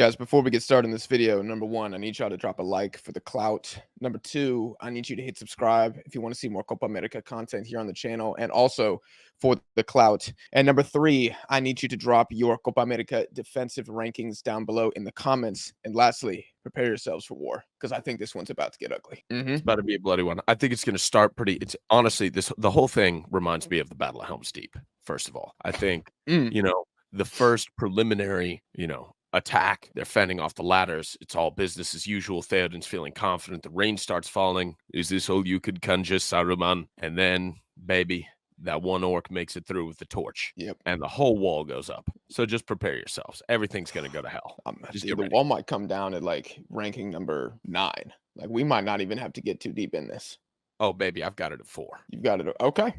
Guys, before we get started in this video, number one, I need y'all to drop a like for the clout. Number two, I need you to hit subscribe if you want to see more Copa America content here on the channel and also for the clout. And number three, I need you to drop your Copa America defensive rankings down below in the comments. And lastly, prepare yourselves for war because I think this one's about to get ugly. It's about to be a bloody one. I think it's going to start pretty. It's honestly the whole thing reminds me of the Battle of Helm's Deep. First of all, I think the first preliminary attack. They're fending off the ladders. It's all business as usual. Theoden's feeling confident. The rain starts falling. Is this all you could conjure, Saruman? And then, baby, that one orc makes it through with the torch. Yep. And the whole wall goes up. So just prepare yourselves. Everything's going to go to hell. The wall might come down at like ranking number 9. Like we might not even have to get too deep in this. Oh, baby, I've got it at 4. You've got it. Okay.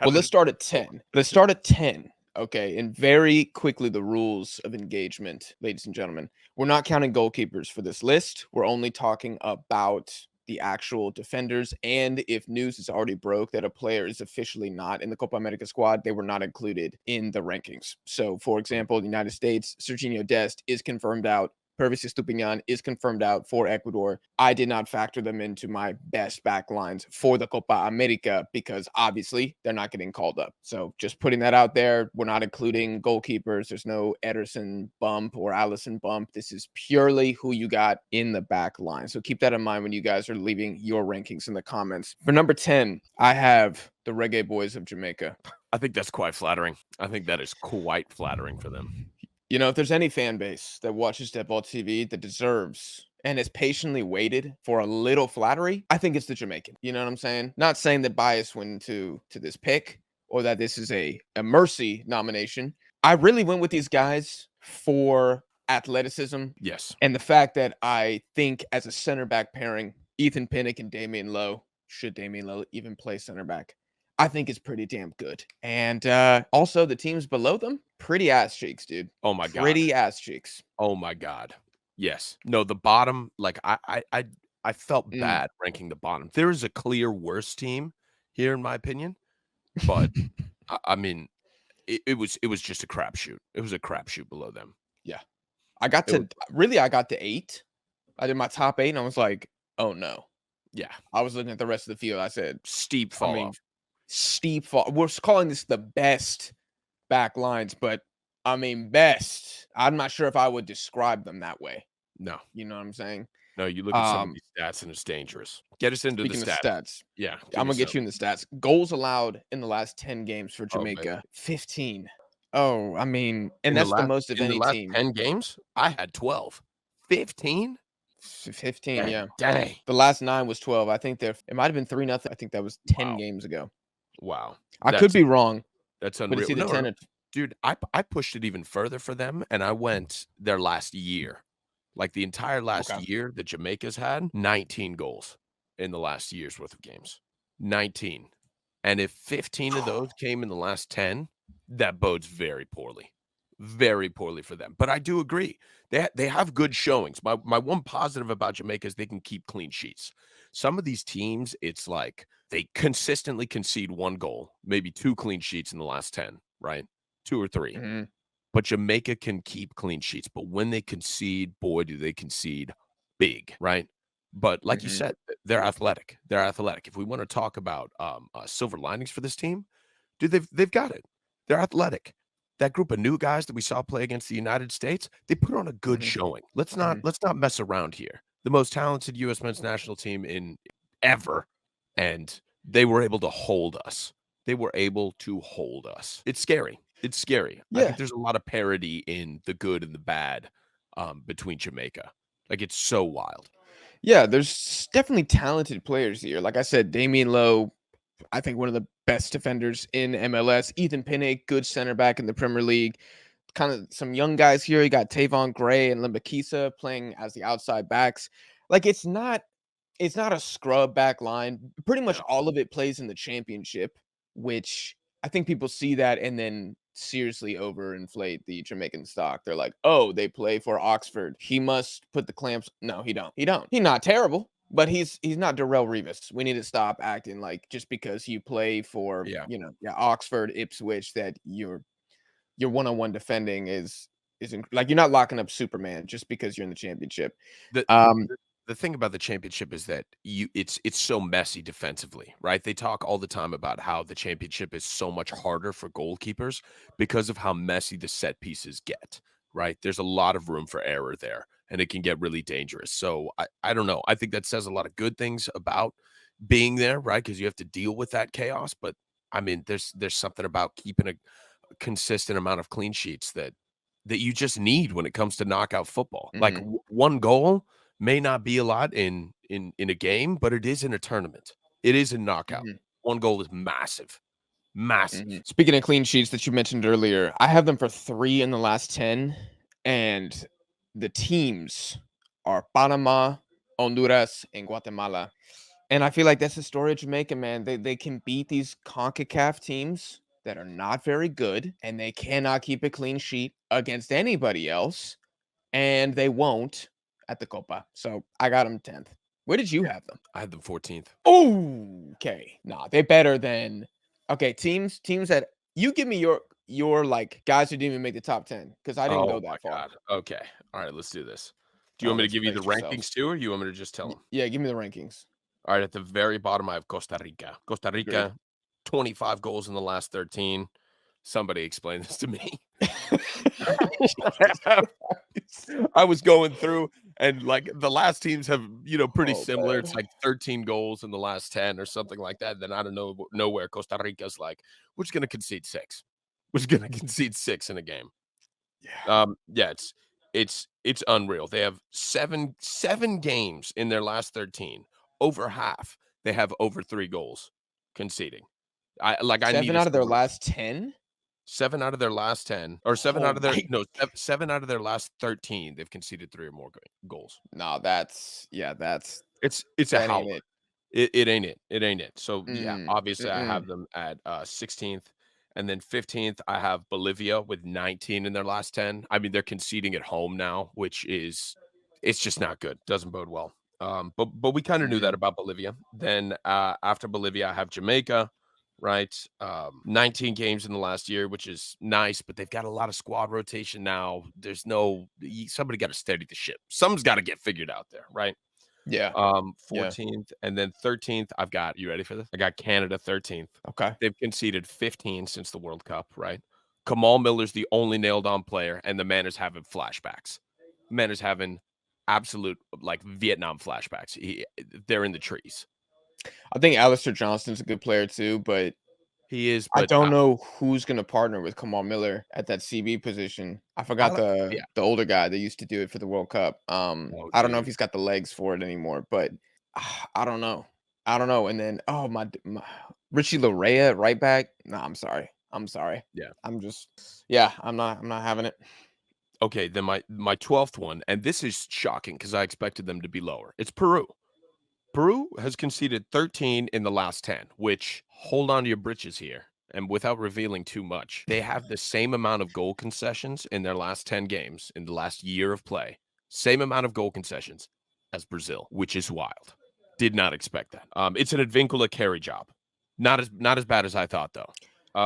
Well, let's start at 10. Let's start at 10. Okay, and very quickly, the rules of engagement, ladies and gentlemen. We're not counting goalkeepers for this list. We're only talking about the actual defenders. And if news is already broke that a player is officially not in the Copa America squad, they were not included in the rankings. So, for example, the United States, Serginho Dest is confirmed out. Purvis Estupiñán is confirmed out for Ecuador. I did not factor them into my best back lines for the Copa America because obviously they're not getting called up. So just putting that out there, we're not including goalkeepers. There's no Ederson bump or Allison bump. This is purely who you got in the back line. So keep that in mind when you guys are leaving your rankings in the comments. For number 10, I have the Reggae Boys of Jamaica. I think that's quite flattering. I think that is quite flattering for them. You know, if there's any fan base that watches Deadball TV that deserves and has patiently waited for a little flattery, I think it's the Jamaican. You know what I'm saying? Not saying that bias went to this pick or that this is a mercy nomination. I really went with these guys for athleticism. Yes. And the fact that I think as a center back pairing, Ethan Pinnock and Damian Lowe, should Damian Lowe even play center back, I think it's pretty damn good. And also the teams below them, pretty ass cheeks, dude. Oh my God. Pretty ass cheeks. Oh my God. Yes. No, the bottom, like I felt bad ranking the bottom. There is a clear worse team here, in my opinion. But I mean, it was just a crapshoot. It was a crapshoot below them. Yeah. I got to 8. I did my top 8 and I was like, oh no. Yeah. I was looking at the rest of the field. I said, steep fall off. Steep fall. We're calling this the best back lines, but I mean, best. I'm not sure if I would describe them that way. No. You know what I'm saying? No, you look at some of these stats and it's dangerous. Get us into the stats. Yeah. I'm going to get you in the stats. Goals allowed in the last 10 games for Jamaica. 15. Oh, I mean, and that's the most of any team. 10 games? I had 12. 15? 15, yeah. Dang. The last 9 was 12. I think it might have been 3-0. I think that was 10 games ago. Wow. I could be wrong. That's unreal. But it's either 10 or... Dude, I pushed it even further for them, and I went their last year. Like the entire last year that Jamaica's had, 19 goals in the last year's worth of games. 19. And if 15 of those came in the last 10, that bodes very poorly. Very poorly for them. But I do agree. They have good showings. My one positive about Jamaica is they can keep clean sheets. Some of these teams, it's like they consistently concede 1 goal, maybe 2 clean sheets in the last 10, right? 2 or 3. But Jamaica can keep clean sheets. But when they concede, boy, do they concede big, right? But like you said, they're athletic. They're athletic. If we want to talk about silver linings for this team, dude, they've got it. They're athletic. That group of new guys that we saw play against the United States, they put on a good showing. Let's not mess around here. The most talented U.S. men's national team in ever, and they were able to hold us. They were able to hold us. It's scary. It's scary. Yeah. I think there's a lot of parity in the good and the bad between Jamaica. Like, it's so wild. Yeah, there's definitely talented players here. Like I said, Damian Lowe, I think one of the best defenders in MLS. Ethan Pinnock, good center back in the Premier League. Kind of some young guys here. You got Tavon Gray and Limbakisa playing as the outside backs. Like it's not a scrub back line. Pretty much all of it plays in the championship, which I think people see that and then seriously overinflate the Jamaican stock. They're like, oh, they play for Oxford. He must put the clamps. No, he don't. He's not terrible. But he's not Darrell Rivas. We need to stop acting like just because you play for Oxford, Ipswich, that your one-on-one defending is like you're not locking up Superman just because you're in the championship. The Um, the thing about the championship is that it's so messy defensively, right? They talk all the time about how the championship is so much harder for goalkeepers because of how messy the set pieces get, right? There's a lot of room for error there, and it can get really dangerous. So I don't know. I think that says a lot of good things about being there, right? Because you have to deal with that chaos. But I mean, there's something about keeping a consistent amount of clean sheets that you just need when it comes to knockout football. Like mhm, one goal may not be a lot in a game, but it is in a tournament. It is a knockout. mhm, One goal is massive, massive. mhm. Speaking of clean sheets that you mentioned earlier, I have them for 3 in the last 10, and the teams are Panama, Honduras, and Guatemala. And I feel like that's the story of Jamaica, man. They can beat these CONCACAF teams that are not very good, and they cannot keep a clean sheet against anybody else, and they won't at the Copa. So I got them 10th. Where did you Yeah. have them? I had them 14th. Okay. Nah, they're better than okay, teams that you give me your like guys who didn't even make the top 10 because I didn't Oh go my that far. god. Okay. All right, let's do this. Do you Oh, want me to let's give you the brace rankings yourselves. too, or you want me to just tell them? Yeah, give me the rankings. All right, at the very bottom, I have Costa Rica. Costa Agreed. Rica, 25 goals in the last 13. Somebody explain this to me. Jesus Christ. I was going through and like the last teams have, pretty Oh, similar. It's man. like 13 goals in the last 10 or something like that. Then I don't know nowhere Costa Rica's like, we're just gonna concede six. We're just gonna concede six in a game. Yeah. Yeah, it's unreal. They have seven games in their last 13. Over half, they have over 3 goals conceding. I need 7 to out of see their more. last 10? 7 out of their last 10 or 7 Oh out of their my no, 7 out of their last 13, they've conceded 3 or more goals. no, that's yeah, It's a that ain't howler. it. It ain't it. It ain't it. So, yeah, Mm, obviously, I have mm-mm. them at, 16th, and then 15th, I have Bolivia with 19 in their last 10. I mean, they're conceding at home now, which is it's just not good. Doesn't bode well. But we kinda knew that Mm. about Bolivia. Then, after Bolivia, I have Jamaica, right? 19 games in the last year, which is nice, but they've got a lot of squad rotation now. There's no somebody gotta steady the ship. Something's gotta get figured out there, right? Yeah, yeah. 14th, and then 13th, I've got you ready for this? I got Canada 13th. Okay. They've conceded 15 since the World Cup, right? Kamal Miller's the only nailed on player, and the man is having flashbacks. Man is having absolute like Vietnam flashbacks. They're in the trees. I think Alistair Johnston's a good player too, but He is, I but don't know who's gonna partner with Kamal Miller at that CB position. I I forgot don't yeah. the older guy that used to do it for the World Cup. Oh, I don't know if dude. he's got the legs for it anymore, but I don't know. I don't know. And then oh my Richie Larea right back. No, I'm sorry. I'm sorry. Yeah. I'm just yeah. I'm not having it. Okay, then my 12th one, and this is shocking because I expected them to be lower. It's Peru. Peru has conceded 13 in the last 10, which hold on to your britches here. And without revealing too much, they have the same amount of goal concessions in their last 10 games in the last year of play. Same amount of goal concessions as Brazil, which is wild. Did not expect that. It's an Advincula carry job. Not as bad as I thought though.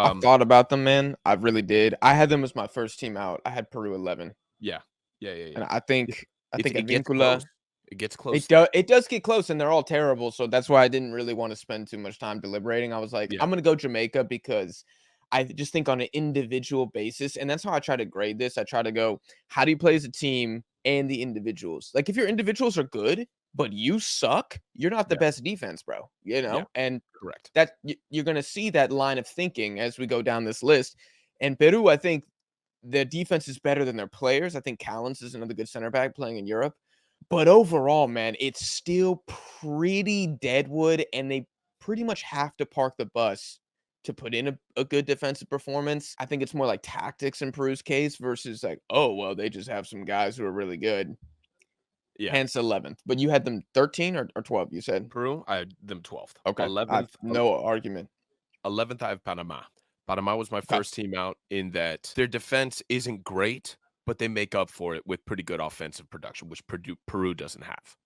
I Um, thought about them, man. I really did. I had them as my first team out. I had Peru 11, yeah. Yeah, yeah, and yeah. I It, think I it's think it gets close. Avincula. It gets close It though. does it does get close, and they're all terrible, so that's why I didn't really wanna spend too much time deliberating. I was like, Yeah, "I'm gonna go Jamaica," because I just think on an individual basis, and that's how I try to grade this. I try to go, how do you play as a team and the individuals? Like, if your individuals are good, but you suck, you're not the yeah, best defense, bro, you yeah. know? And Correct. that you're gonna see that line of thinking as we go down this list. And Peru, I think their defense is better than their players. I think Callens is another good center back playing in Europe. But overall, man, it's still pretty deadwood, and they pretty much have to park the bus to put in a good defensive performance. I think it's more like tactics in Peru's case versus like, oh, well, they just have some guys who are really good. Yeah. Hence 11th. But you had them 13 or 12, you said? Peru, I had them 12th. Okay. I've 11th, no argument. 11th, I have Panama. Panama was my Okay. first team out in that their defense isn't great, but they make up for it with pretty good offensive production, which Peru doesn't have,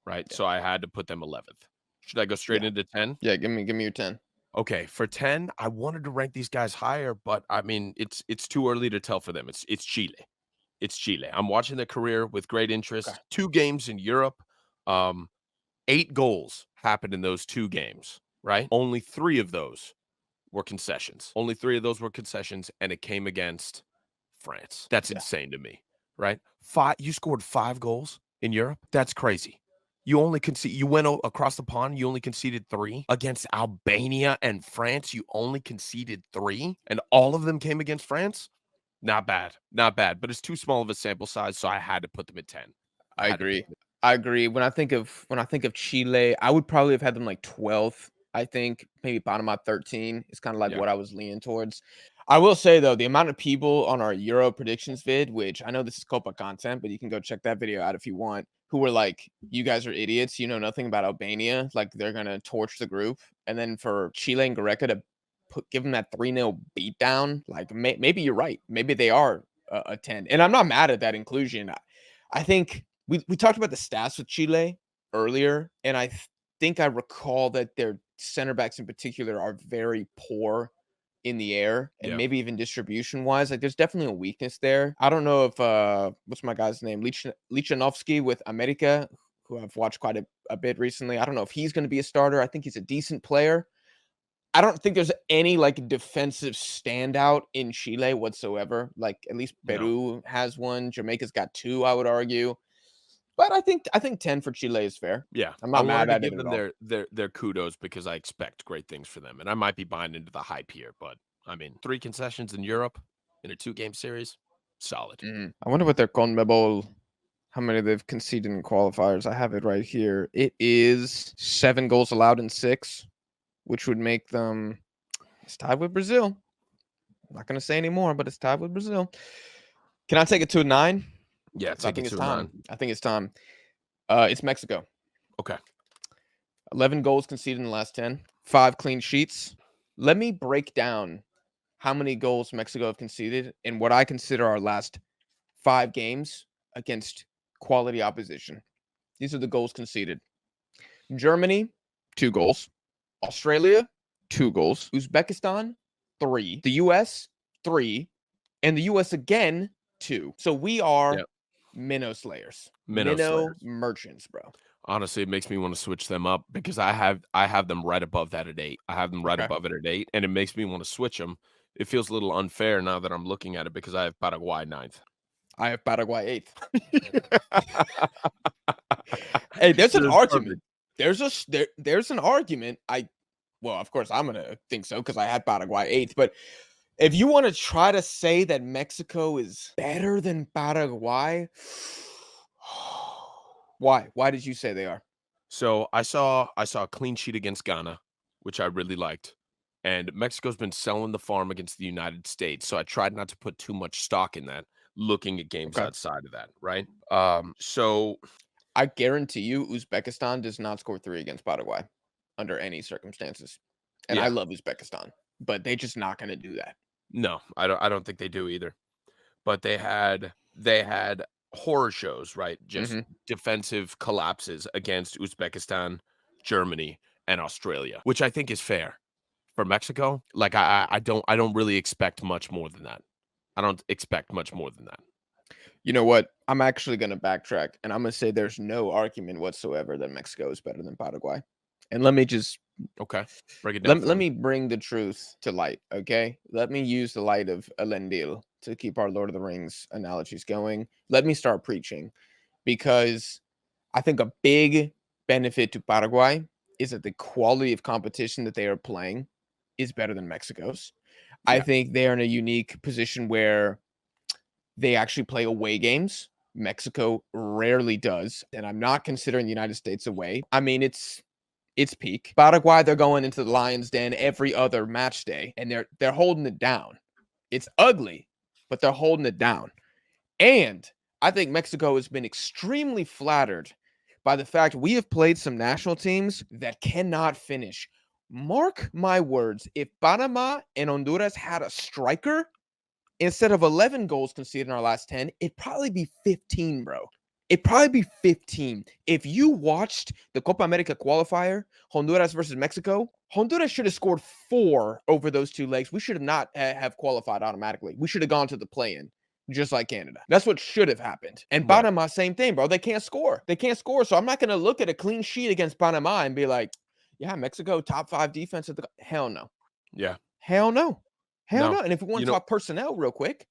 right? Yeah. So I had to put them 11th. Should I go straight Yeah. into 10? Yeah. Give me your 10. Okay, for 10, I wanted to rank these guys higher, but I mean, it's too early to tell for them. It's Chile. It's Chile. I'm watching their career with great Okay. interest. 2 games in Europe, 8 goals happened in those 2 games, right? Only 3 of those were concessions. Only 3 of those were concessions, and it came against France. That's Yeah. insane to me, right? You scored 5 goals in Europe? That's crazy. You went across the pond, you only conceded 3 against Albania and France. You only conceded 3, and all of them came against France? Not bad, not bad, but it's too small of a sample size, so I had to put them at 10. I I had to put agree. them at I agree. When I think of Chile, I would probably have had them like 12th. I think maybe bottom out 13 is kind of like Yeah, what I was leaning towards. I will say though, the amount of people on our Euro predictions vid, which I know this is Copa content, but you can go check that video out if you want, who were like, "You guys are idiots. You know nothing about Albania. Like they're gonna torch the group." And then for Chile and Gareca to give them that 3-0 beatdown, like maybe you're right. Maybe they are a 10. And I'm not mad at that inclusion. I think we talked about the stats with Chile earlier, and think I recall that their center backs in particular are very poor in the air and yeah. maybe even distribution wise. Like there's definitely a weakness there. I don't know if what's my guy's name? Lichanovsky with America, who I've watched quite a bit recently. I don't know if he's going to be a starter. I think he's a decent player. I don't think there's any like defensive standout in Chile whatsoever. Like at least No. Peru has one. Jamaica's got 2, I would argue. But I think 10 for Chile is fair. Yeah, I'm I not wanted mad to at it give at them all. their kudos because I expect great things for them, and I might be buying into the hype here, but, I mean, 3 concessions in Europe in a 2-game series, solid. I wonder what their CONMEBOL, how many they've conceded in qualifiers. I have it right here. It is 7 goals allowed in 6, which would make them, it's tied with Brazil. I'm not going to say any more, but it's tied with Brazil. Can I take it to a 9? Yeah, 'Cause I take think it it's to a 9. time. I think it's time. It's Mexico. Okay. 11 goals conceded in the last 10, 5 clean sheets. Let me break down how many goals Mexico have conceded in what I consider our last 5 games against quality opposition. These are the goals conceded. Germany, 2 goals. Australia, 2 goals. Uzbekistan, 3. The US, 3. And the US again, 2. So we are Yep. minnow slayers. Minnow Minnow Slayers. merchants, bro. Honestly, it makes me wanna switch them up because I have them right above that at 8. I have them right Okay. above it at 8, and it makes me wanna switch them. It feels a little unfair now that I'm looking at it because I have Paraguay 9th. I have Paraguay 8th. Hey, there's an That is argument. perfect. There's an argument. Well, of course, I'm gonna think so because I had Paraguay 8th. But if you want to try to say that Mexico is better than Paraguay, why? Why did you say they are? So I saw a clean sheet against Ghana, which I really liked. And Mexico's been selling the farm against the United States. So I tried not to put too much stock in that, looking at games Okay. outside of that, right? So I guarantee you, Uzbekistan does not score 3 against Paraguay under any circumstances. And I yeah, love Uzbekistan, but they're just not going to do that. no, I don't think they do either. But they had horror shows, right? Just Hmm. defensive collapses against Uzbekistan, Germany, and Australia, which I think is fair. For Mexico, like, I don't really expect much more than that. I don't expect much more than that. You know what? I'm actually going to backtrack and I'm going to say there's no argument whatsoever that Mexico is better than Paraguay. And let me just Okay. Break it down let for me. me bring the truth to light, okay? Let me use the light of Elendil to keep our Lord of the Rings analogies going. Let me start preaching because I think a big benefit to Paraguay is that the quality of competition that they are playing is better than Mexico's. I Yeah. think they are in a unique position where they actually play away games. Mexico rarely does, and I'm not considering the United States away. I mean, it's peak. Paraguay, they're going into the Lions Den every other match day, and they're holding it down. It's ugly, but they're holding it down. And I think Mexico has been extremely flattered by the fact we have played some national teams that cannot finish. Mark my words, if Panama and Honduras had a striker, instead of 11 goals conceded in our last 10, it'd probably be 15, bro. It'd probably be 15. If you watched the Copa America qualifier, Honduras versus Mexico, Honduras should have scored 4 over those 2 legs. We should have not have qualified automatically. We should have gone to the play-in. just like Canada. That's what should have happened. And Right. Panama, same thing, bro. They can't score. They can't score. So I'm not going to look at a clean sheet against Panama and be like, yeah, Mexico, top 5 defense. Hell no. Yeah. Hell no. Hell No. no. And if we want You to know talk personnel real quick,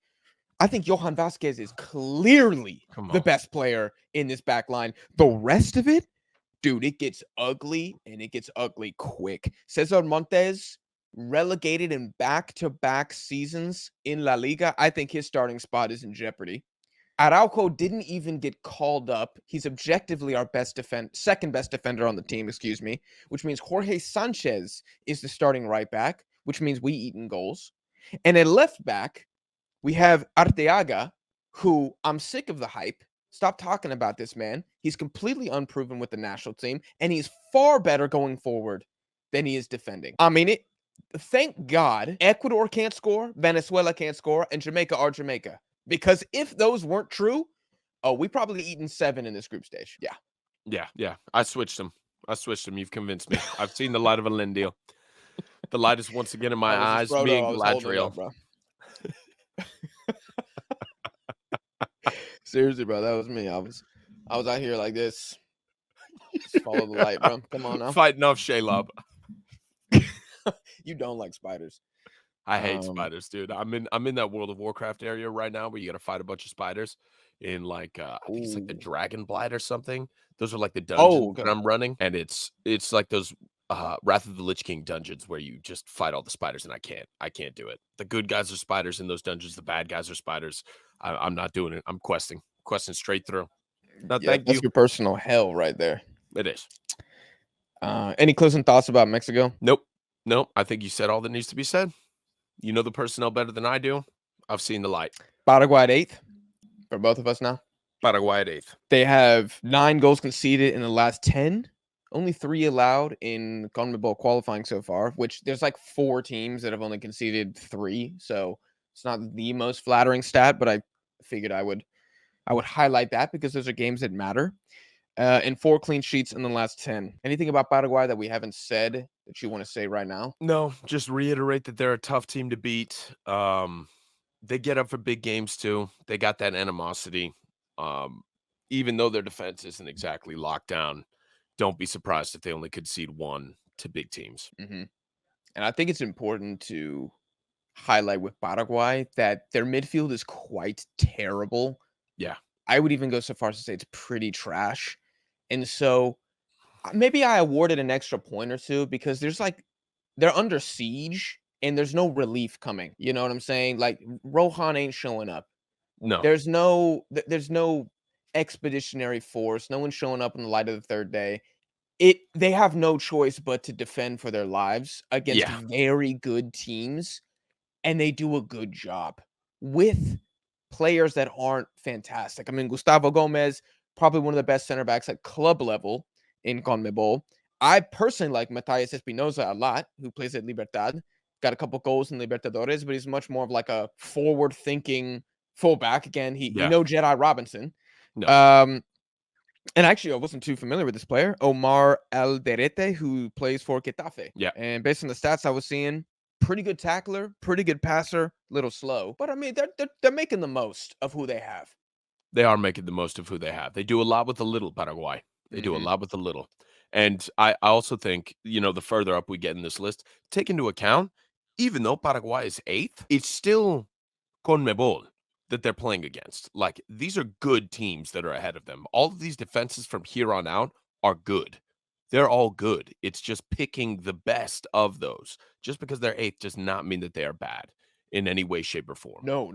I think Johan Vasquez is clearly Come the on. best player in this back line. The rest of it, dude, it gets ugly, and it gets ugly quick. Cesar Montes, relegated in back-to-back seasons in La Liga. I think his starting spot is in jeopardy. Araujo didn't even get called up. He's objectively our second best defender on the team, which means Jorge Sanchez is the starting right back, which means we eat in goals. And at left back, we have Arteaga, who I'm sick of the hype. Stop talking about this man. He's completely unproven with the national team, and he's far better going forward than he is defending. I mean, thank God Ecuador can't score, Venezuela can't score, and Jamaica are Jamaica. Because if those weren't true, we probably eaten 7 in this group stage. Yeah. Yeah. I switched them. You've convinced me. I've seen the light of a Lindeal. The light is once again in my eyes. Me and Galadriel. Bro. Seriously, bro, that was me. I was out here like this. Just follow the light, bro. Come on now. Fighting off Shelob. You don't like spiders. I hate spiders, dude. I'm in that World of Warcraft area right now where you got to fight a bunch of spiders in like I think it's like the Dragon Blight or something. Those are like the dungeons that I'm running, and it's like those Wrath of the Lich King dungeons where you just fight all the spiders, and I can't do it. The good guys are spiders in those dungeons. The bad guys are spiders. I'm not doing it. I'm questing straight through. No, thank that's you. your personal hell right there. It is. Any closing thoughts about Mexico? Nope. I think you said all that needs to be said. You know the personnel better than I do. I've seen the light. Paraguay at 8th for both of us now. Paraguay at 8th. They have 9 goals conceded in the last 10. Only 3 allowed in CONMEBOL qualifying so far, which there's like 4 teams that have only conceded 3. So it's not the most flattering stat, but I figured I would highlight that because those are games that matter. And 4 clean sheets in the last 10. Anything about Paraguay that we haven't said that you want to say right now? No, just reiterate that they're a tough team to beat. They get up for big games too. They got that animosity. Even though their defense isn't exactly locked down, don't be surprised if they only concede 1 to big teams. Mm-hmm. And I think it's important to highlight with Paraguay that their midfield is quite terrible. Yeah. I would even go so far as to say it's pretty trash. And so maybe I awarded an extra point or 2 because they're under siege and there's no relief coming. You know what I'm saying? Like Rohan ain't showing up. No. There's no expeditionary force. No one's showing up in the light of the third day. They have no choice but to defend for their lives against very good teams, and they do a good job with players that aren't fantastic. I mean, Gustavo Gomez, probably one of the best center backs at club level in CONMEBOL. I personally like Matias Espinoza a lot, who plays at Libertad. Got a couple goals in Libertadores, but he's much more of like a forward-thinking fullback. Again, he no Jedi Robinson. No. And actually, I wasn't too familiar with this player, Omar Alderete, who plays for Getafe. Yeah. And based on the stats I was seeing, pretty good tackler, pretty good passer, little slow. But I mean, they're making the most of who they have. They are making the most of who they have. They do a lot with a little, Paraguay. They do a lot with a little. And I also think, the further up we get in this list, take into account, even though Paraguay is 8th, it's still CONMEBOL that they're playing against. Like, these are good teams that are ahead of them. All of these defenses from here on out are good. They're all good. It's just picking the best of those. Just because they're 8th does not mean that they are bad in any way, shape, or form. No.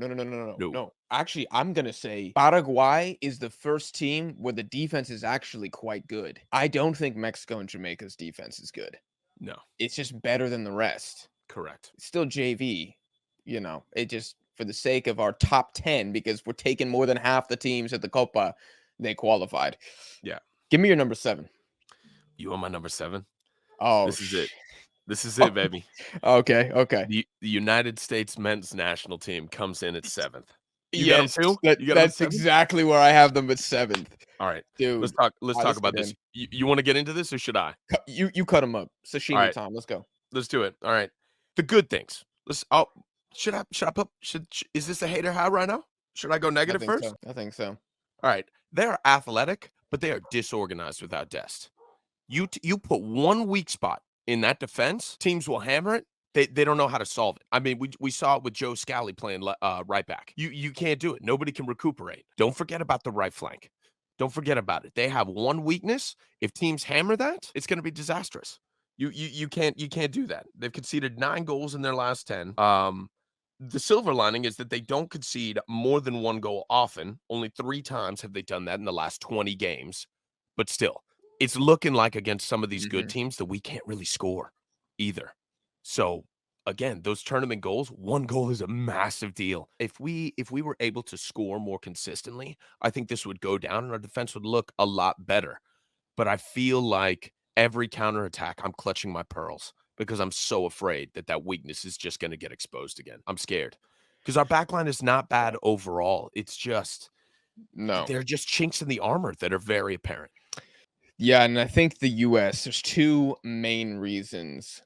Actually, I'm going to say Paraguay is the first team where the defense is actually quite good. I don't think Mexico and Jamaica's defense is good. No. It's just better than the rest. Correct. It's still JV, it just, for the sake of our top 10, because we're taking more than half the teams at the Copa, they qualified. Yeah. Give me your number 7. You want my number 7? Oh, this is it. This is it, baby. Okay. The United States men's national team comes in at 7th. Yes, that's exactly where I have them at 7th. All right, dude. Let's talk about this. You want to get into this, or should I? You cut them up. Sashimi time. Let's go. Let's do it. All right. The good things. Is this a hater high right now? Should I go I negative think first? so. I think so. All right. They are athletic, but they are disorganized without Dest. You put one weak spot in that defense, teams will hammer it. They don't know how to solve it. I mean, we saw it with Joe Scally playing right back. You can't do it. Nobody can recuperate. Don't forget about the right flank. Don't forget about it. They have one weakness. If teams hammer that, it's going to be disastrous. You can't do that. They've conceded 9 goals in their last 10. The silver lining is that they don't concede more than 1 goal often. Only 3 times have they done that in the last 20 games. But still, it's looking like against some of these good Mhm. teams that we can't really score either. So again, those tournament goals, 1 goal is a massive deal. If we were able to score more consistently, I think this would go down and our defense would look a lot better. But I feel like every counterattack, I'm clutching my pearls because I'm so afraid that that weakness is just going to get exposed again. I'm scared because our backline is not bad Right. overall. It's just No. they're just chinks in the armor that are very apparent. Yeah, and I think the US, there's 2 main reasons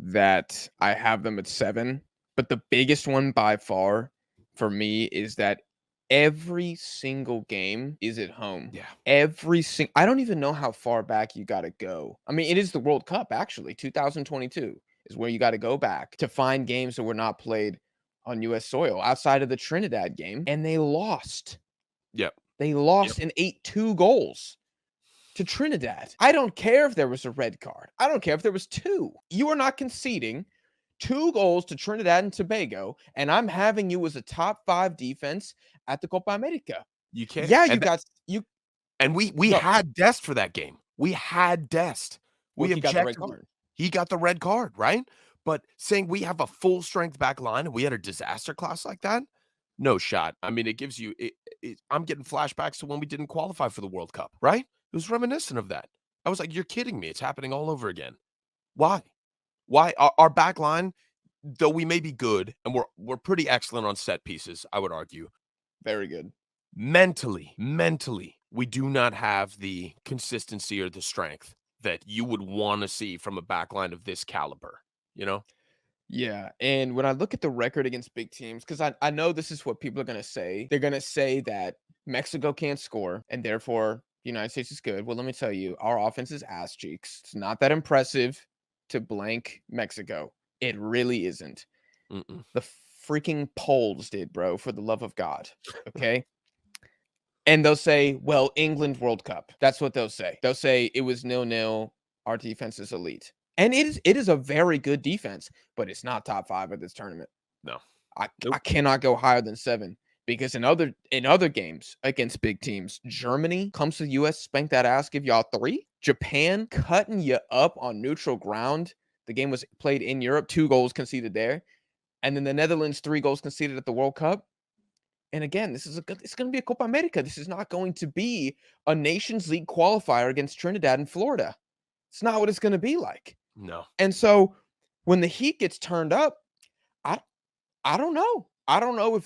that I have them at 7, but the biggest one by far for me is that every single game is at home. Yeah. I don't even know how far back you gotta go. I mean, it is the World Cup, actually, 2022 is where you gotta go back to find games that were not played on US soil outside of the Trinidad game, and they lost. Yep. They Yep. lost and ate 2 goals to Trinidad. I don't care if there was a red card. I don't care if there was 2. You are not conceding 2 goals to Trinidad and Tobago, and I'm having you as a top 5 defense at the Copa America. You can't. Yeah, you And got you and we go. had Dest for that game. We had Dest. Well, We he got the red objectively card. he got the red card, right? But saying we have a full strength back line and we had a disaster class like that, no shot. I mean, it gives you I'm getting flashbacks to when we didn't qualify for the World Cup, right? It was reminiscent of that. I was like, "You're kidding me. It's happening all over again." Why? Why? Our back line, though we may be good and we're pretty excellent on set pieces, I would argue. Very good. Mentally, we do not have the consistency or the strength that you would want to see from a backline of this caliber, you know? Yeah, and when I look at the record against big teams, because I know this is what people are gonna say. They're gonna say that Mexico can't score, and therefore the United States is good. Well, let me tell you, our offense is ass cheeks. It's not that impressive to blank Mexico. It really isn't. Mm-mm. The freaking Poles did, bro, for the love of God. Okay. And they'll say, well, England World Cup. That's what they'll say. They'll say it was 0-0. Our defense is elite. And it is a very good defense, but it's not top 5 of this tournament. No. I Nope. cannot go higher than 7 because in other games against big teams, Germany comes to the US, spank that ass, give y'all 3. Japan cutting you up on neutral ground. The game was played in Europe, 2 goals conceded there. And then the Netherlands, 3 goals conceded at the World Cup. And again, it's going to be a Copa America. This is not going to be a Nations League qualifier against Trinidad and Florida. It's not what it's going to be like. No. And so when the heat gets turned up, I I don't know. I don't know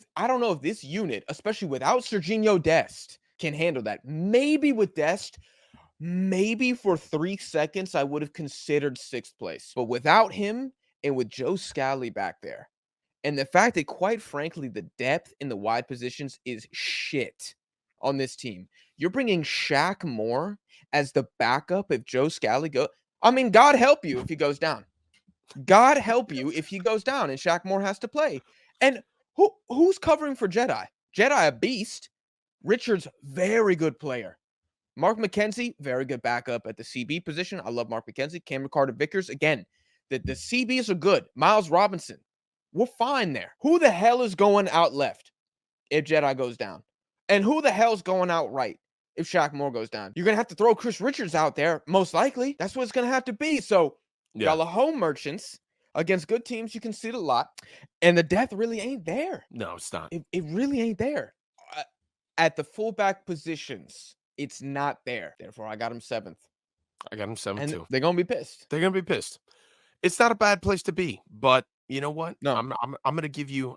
if this unit, especially without Serginho Dest, can handle that. Maybe with Dest, maybe for 3 seconds I would have considered 6th place. But without him and with Joe Scally back there, and the fact that, quite frankly, the depth in the wide positions is shit on this team. You're bringing Shaq Moore as the backup if Joe Scally go. I mean, God help you if he goes down. God help you if he goes down and Shaq Moore has to play. And who's covering for Jedi? Jedi a beast. Richards, very good player. Mark McKenzie, very good backup at the CB position. I love Mark McKenzie. Cameron Carter Vickers, again, the CBs are good. Miles Robinson, we're fine there. Who the hell is going out left if Jedi goes down? And who the hell's going out right if Shaq Moore goes down? You're going to have to throw Chris Richards out there, most likely. That's what it's going to have to be. So, Yeah. y'all are home merchants. Against good teams, you concede a lot. And the depth really ain't there. No, it's not. It really ain't there. At the fullback positions, it's not there. Therefore, I got him 7th. I got them 7 And too. they're going to be pissed. They're going to be pissed. It's not a bad place to be, but you know what? No. I'm going to give you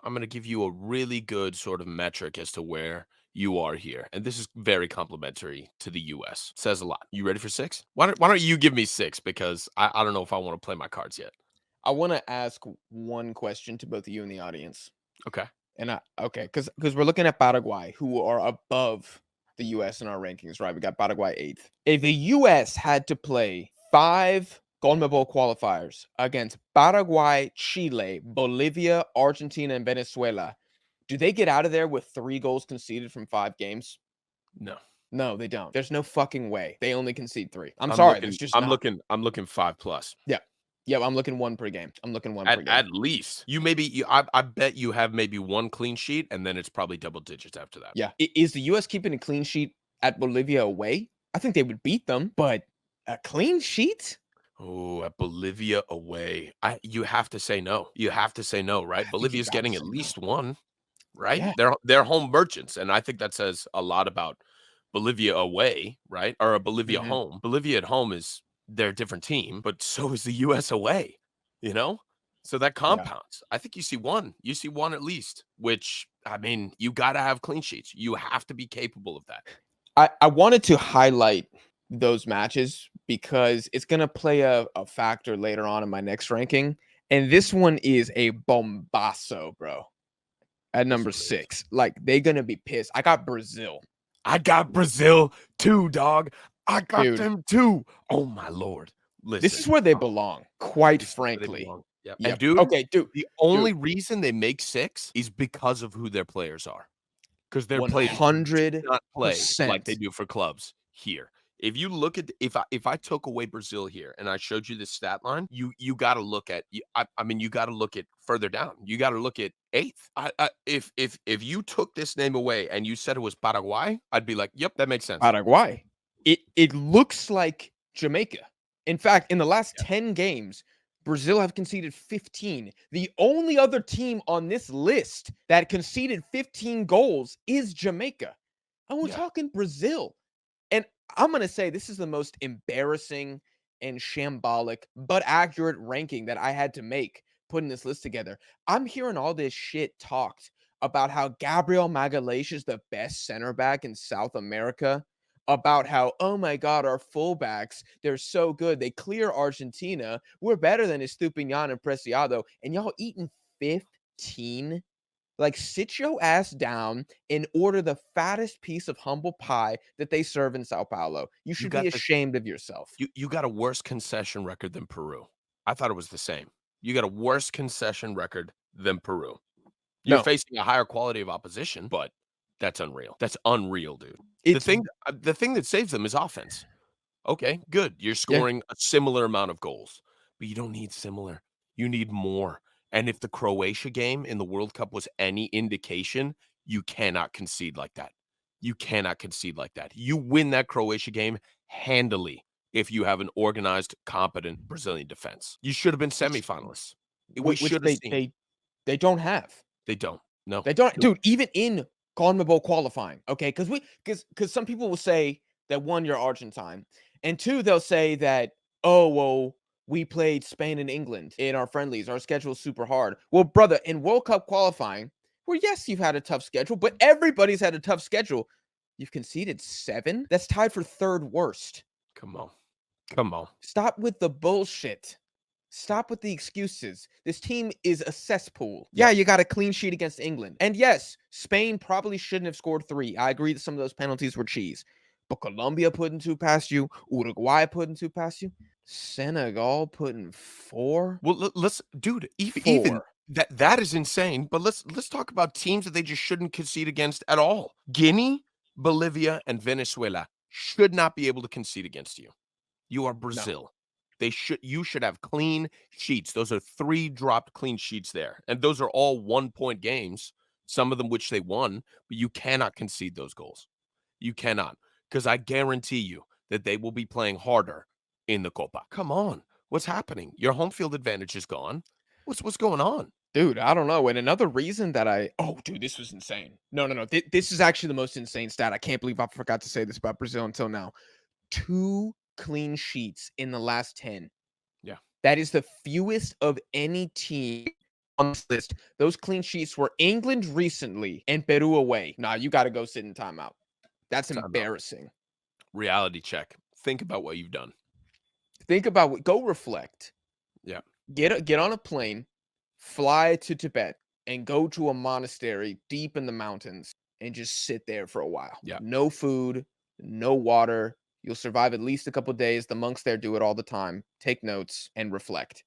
a really good sort of metric as to where you are here. And this is very complimentary to the US. Says a lot. You ready for 6? Why don't you give me 6 because I don't know if I want to play my cards yet. I want to ask one question to both of you in the audience. Okay. And because we're looking at Paraguay, who are above the U.S. in our rankings, right? We got Paraguay 8th. If the U.S. had to play 5 CONMEBOL qualifiers against Paraguay, Chile, Bolivia, Argentina, and Venezuela, do they get out of there with 3 goals conceded from 5 games? No. No, they don't. There's no fucking way. They only concede 3. I'm I'm sorry, looking there's just I'm not. looking I'm looking 5+. Yeah. Yeah, I'm looking 1 per game. I'm looking 1 per game. At least. I bet you have maybe 1 clean sheet, and then it's probably double digits after that. Yeah. Is the US keeping a clean sheet at Bolivia away? I think they would beat them, but a clean sheet? Oh, at Bolivia away. You have to say no. You have to say no, right? I think you Bolivia's gotta getting at say no. least 1, right? Yeah. They're home merchants, and I think that says a lot about Bolivia away, right? Or a Bolivia Mhm. home. Bolivia at home is they're a different team, but so is the US away, you know? So that Yeah. compounds. I think you see 1. You see 1 at least, which I mean, you gotta have clean sheets. You have to be capable of that. I wanted to highlight those matches because it's gonna play a factor later on in my next ranking. And this one is a bombasso, bro. At Yes, number it is. 6. Like, they're gonna be pissed. I got Brazil. I got Brazil too, dog. I got Dude, them too. Oh my lord. this is Listen, where they belong, quite this is where they frankly. belong. Yep. And Yep. dude, Okay, dude, the dude. only reason they make 6 is because of who their players are. Because their players do not play like they 100%. do for clubs here. If you look at if I took away Brazil here and I showed you the stat line, you got to look at I mean you got to look at further down. You got to look at 8th. If you took this name away and you said it was Paraguay, I'd be like, "Yep, that makes sense." Paraguay. It looks like Jamaica. In fact, in the last Yeah. 10 games, Brazil have conceded 15. The only other team on this list that conceded 15 goals is Jamaica. And we're Yeah. talking Brazil. And I'm going to say this is the most embarrassing and shambolic but accurate ranking that I had to make putting this list together. I'm hearing all this shit talked about how Gabriel Magalhaes is the best center back in South America, about how, oh my God, our fullbacks, they're so good. They clear Argentina. We're better than Estupinian and Preciado. And y'all eating 15? Like, sit your ass down and order the fattest piece of humble pie that they serve in Sao Paulo. You You should be got the ashamed of yourself. you got a worse concession record than Peru. I thought it was the same. You got a worse concession record than Peru. You're No, facing a higher quality of opposition, but that's unreal. That's unreal, dude. The it's thing the thing that saves them is offense. Okay, good. You're yeah, scoring a similar amount of goals, but you don't need similar. You need more. And if the Croatia game in the World Cup was any indication, you cannot concede like that. You cannot concede like that. You win that Croatia game handily if you have an organized, competent Brazilian defense. You should have been which semifinalists. We which should have they seen. they don't have. They don't. No. They don't, Nope. dude. Even in CONMEBOL qualifying, okay, because some people will say that one, you're Argentine, and two, they'll say that, oh well, we played Spain and England in our friendlies. Our schedule's super hard. Well, brother, in World Cup qualifying, well, yes, you've had a tough schedule, but everybody's had a tough schedule. You've conceded 7. That's tied for third worst. Come on. Come on. Stop with the bullshit. Stop with the excuses. This team is a cesspool. Yeah, Yep. you got a clean sheet against England. And yes, Spain probably shouldn't have scored 3. I agree that some of those penalties were cheese. But Colombia putting 2 past you, Uruguay putting 2 past you, Senegal putting 4. Well, let's dude, even 4. that is insane, but let's talk about teams that they just shouldn't concede against at all. Guinea, Bolivia, and Venezuela should not be able to concede against you. You are No. Brazil. You should have clean sheets. Those are 3 dropped clean sheets there. And those are all 1-point games, some of them which they won, but you cannot concede those goals. You cannot, because I guarantee you that they will be playing harder in the Copa. Come on. What's happening? Your home field advantage is gone. What's going on? Dude, I don't know. And another reason that oh, dude, this was insane. No, no, no. This is actually the most insane stat. I can't believe I forgot to say this about Brazil until now. 2 clean sheets in the last 10. Yeah. That is the fewest of any team on this list. Those clean sheets were England recently and Peru away. Nah, you got to go sit in timeout. That's Time out. embarrassing. Reality check. Think about what you've done. Think about go reflect. Yeah. Get on a plane, fly to Tibet, and go to a monastery deep in the mountains and just sit there for a while. Yeah. No food, no water. You'll survive at least a couple days. The monks there do it all the time. Take notes and reflect.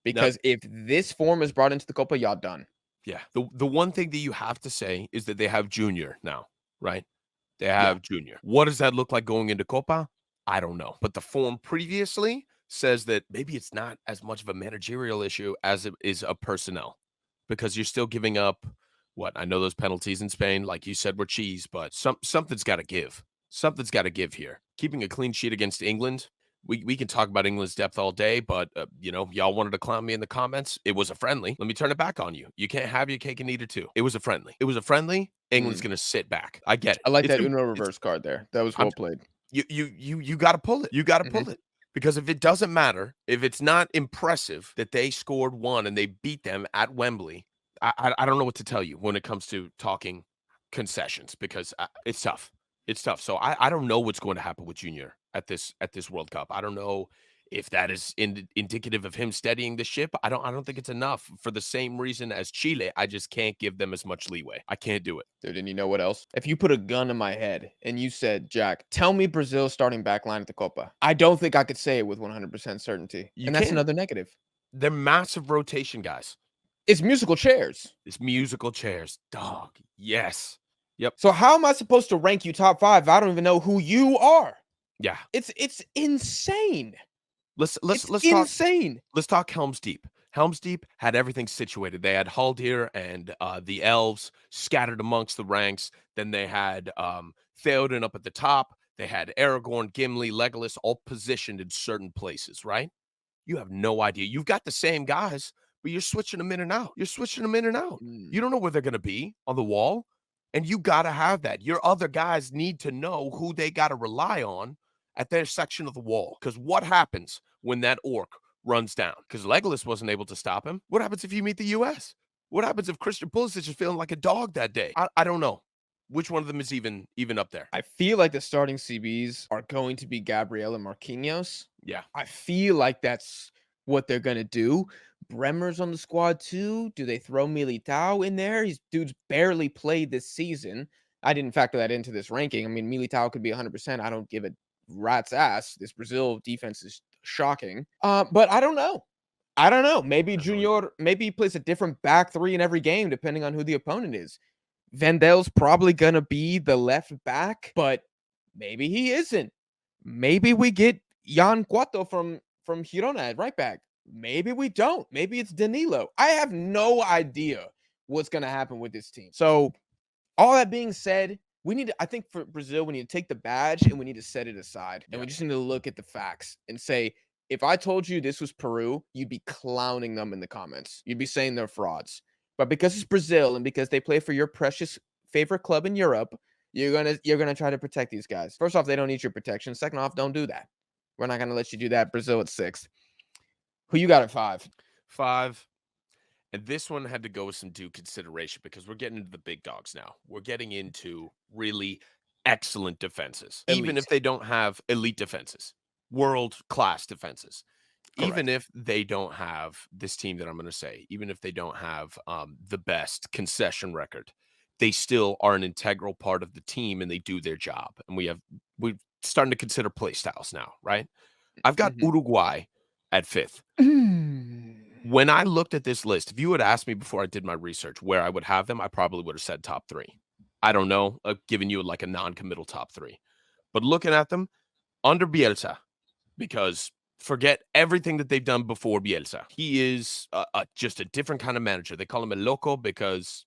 Now, Because if this form is brought into the Copa, y'all done. yeah, the one thing that you have to say is that they have Junior now, right? They Yeah. have Junior. What does that look like going into Copa? I don't know. But the form previously says that maybe it's not as much of a managerial issue as it is a personnel because you're still giving up what I know those penalties in Spain, like you said, were cheese, but something's got to give. Something's got to give here. Keeping a clean sheet against England. We can talk about England's depth all day, but y'all wanted to clown me in the comments. It was a friendly. Let me turn it back on you. You can't have your cake and eat it too. It was a friendly. It was a friendly. England's Mm. gonna sit back. I get it. I like It's that Uno it's reverse card there. That was I'm well played. you got to pull it. You got to Mhm. pull it because if it doesn't matter, if it's not impressive that they scored one and they beat them at Wembley, I don't know what to tell you when it comes to talking concessions because it's tough. It's tough. So I don't know what's going to happen with Junior at this World Cup. I don't know if that is indicative of him steadying the ship. I don't think it's enough for the same reason as Chile. I just can't give them as much leeway. I can't do it. Dude, and you know what else? If you put a gun in my head and you said, Jack, tell me Brazil's starting back line at the Copa, I don't think I could say it with 100% certainty. You And that's can't. another negative. They're massive rotation guys. It's musical chairs. It's musical chairs. Dog. Yes. Yep. So how am I supposed to rank you top 5 if I don't even know who you are? Yeah. It's insane. Let's talk Insane. let's talk Helm's Deep. Helm's Deep had everything situated. They had Haldir and the elves scattered amongst the ranks. Then they had Theoden up at the top. They had Aragorn, Gimli, Legolas all positioned in certain places, right? You have no idea. You've got the same guys, but you're switching them in and out. You're switching them in and out. Mm. You don't know where they're going to be on the wall. And you got to have that. Your other guys need to know who they got to rely on at their section of the wall. Because what happens when that orc runs down? Because Legolas wasn't able to stop him. What happens if you meet the U.S.? What happens if Christian Pulisic is feeling like a dog that day? I don't know. Which one of them is even up there? I feel like the starting CBs are going to be Gabriel and Marquinhos. Yeah. I feel like that's what they're going to do. Bremer's on the squad too. Do they throw Militao in there? Dude's barely played this season. I didn't factor that into this ranking. I mean, Militao could be 100%. I don't give a rat's ass. This Brazil defense is shocking. But I don't know. I don't know. Maybe Junior, maybe he plays a different back three in every game, depending on who the opponent is. Vandel's probably going to be the left back, but maybe he isn't. Maybe we get Jan Cuato from Girona at right back. Maybe we don't. Maybe it's Danilo. I have no idea what's going to happen with this team. So, all that being said, I think for Brazil, we need to take the badge and we need to set it aside. And we just need to look at the facts and say, if I told you this was Peru, you'd be clowning them in the comments. You'd be saying they're frauds. But because it's Brazil and because they play for your precious favorite club in Europe, you're gonna try to protect these guys. First off, they don't need your protection. Second off, don't do that. We're not gonna let you do that. Brazil at 6. Who you got at 5? 5. And this one had to go with some due consideration because we're getting into the big dogs now. We're getting into really excellent defenses, even Elite. if they don't have elite defenses, world-class defenses. Even Correct. if they don't have this team that I'm going to say, even if they don't have the best concession record, they still are an integral part of the team and they do their job. And we're starting to consider play styles now, right? I've got Uruguay at 5th. When I looked at this list, if you had asked me before I did my research where I would have them, I probably would have said top 3. I don't know, giving you like a non-committal top 3. But looking at them, under Bielsa, because forget everything that they've done before Bielsa. He is just a different kind of manager. They call him a loco because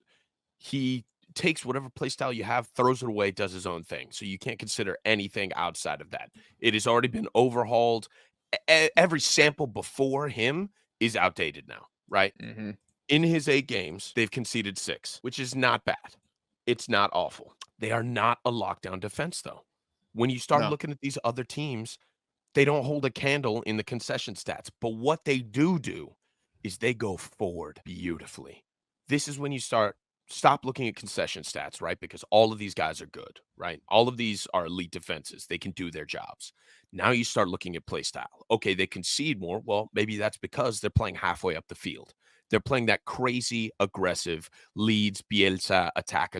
he takes whatever play style you have, throws it away, does his own thing. So you can't consider anything outside of that. It has already been overhauled. Every sample before him is outdated now, right? Mm-hmm. In his 8 games, they've conceded 6, which is not bad. It's not awful. They are not a lockdown defense, though. When you start looking at these other teams, they don't hold a candle in the concession stats. But what they do is they go forward beautifully. This is when you stop looking at concession stats, right? Because all of these guys are good, right? All of these are elite defenses. They can do their jobs. Now you start looking at play style. Okay, they concede more. Well, maybe that's because they're playing halfway up the field. They're playing that crazy, aggressive, leads, Bielsa, attack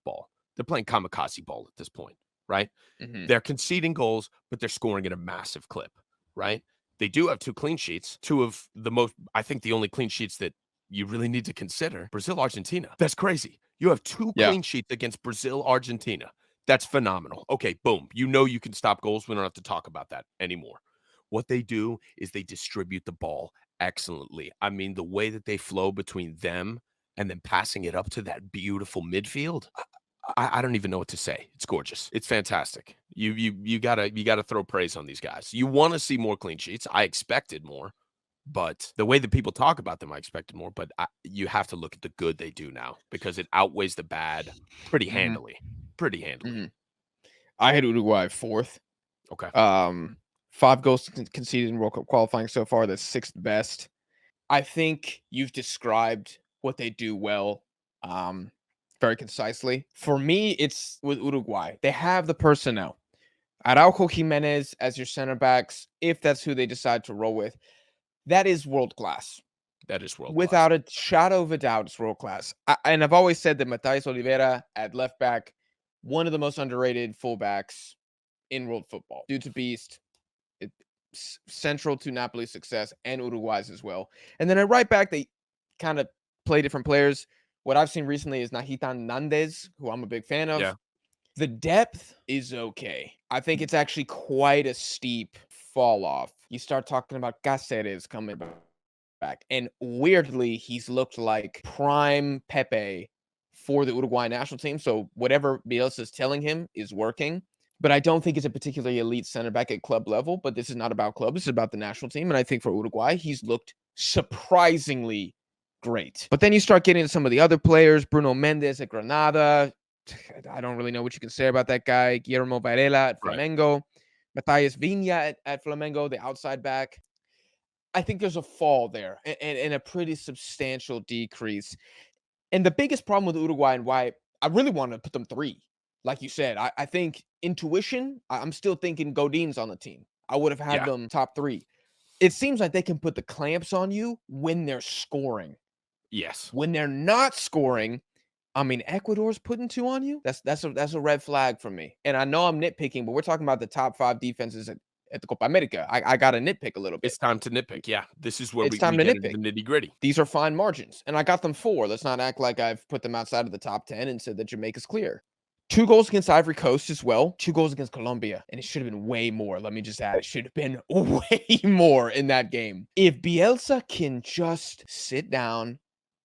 ball. They're playing kamikaze ball at this point, right? Mm-hmm. They're conceding goals, but they're scoring at a massive clip, right? They do have 2 clean sheets, 2 of the most, I think the only clean sheets that you really need to consider. Brazil, Argentina. That's crazy. You have 2 Yeah. clean sheets against Brazil, Argentina. That's phenomenal. Okay, boom. You know you can stop goals. We don't have to talk about that anymore. What they do is they distribute the ball excellently. I mean, the way that they flow between them and then passing it up to that beautiful midfield, I don't even know what to say. It's gorgeous. It's fantastic. You gotta throw praise on these guys. You want to see more clean sheets. I expected more, but the way that people talk about them, I expected more. But you have to look at the good they do now because it outweighs the bad pretty handily. Pretty handily. Mm-hmm. I had Uruguay 4th. Okay. 5 goals conceded in World Cup qualifying so far. That's 6th best. I think you've described what they do well, very concisely. For me, it's with Uruguay. They have the personnel. Araujo, Jimenez as your center backs, if that's who they decide to roll with. That is world class. That is world class. Without a shadow of a doubt, it's world class. And I've always said that Matías Oliveira at left back, one of the most underrated fullbacks in world football. Dude's a beast. Central to Napoli's success and Uruguay's as well. And then at right back, they kind of play different players. What I've seen recently is Nahitan Nandez, who I'm a big fan of. Yeah. The depth is okay. I think it's actually quite a steep fall off. You start talking about Cáceres coming back. And weirdly, he's looked like prime Pepe for the Uruguay national team. So whatever Bielsa is telling him is working. But I don't think it's a particularly elite center back at club level. But this is not about club. This is about the national team. And I think for Uruguay, he's looked surprisingly great. But then you start getting into some of the other players. Bruno Mendes at Granada. I don't really know what you can say about that guy. Guillermo Varela at Flamengo. Right. Matthias Viña at Flamengo, the outside back. I think there's a fall there and a pretty substantial decrease. And the biggest problem with Uruguay and why I really want to put them 3, like you said, I think intuition, I'm still thinking Godin's on the team. I would have had them top 3. It seems like they can put the clamps on you when they're scoring. Yes. When they're not scoring, I mean, Ecuador's putting 2 on you. That's a red flag for me. And I know I'm nitpicking, but we're talking about the top 5 defenses at the Copa America. I got to nitpick a little bit. It's time to nitpick. Yeah. This is where we get into the nitty-gritty. These are fine margins. And I got them 4. Let's not act like I've put them outside of the top 10 and said that Jamaica's clear. 2 goals against Ivory Coast as well. 2 goals against Colombia. And it should have been way more. Let me just add, it should have been way more in that game. If Bielsa can just sit down,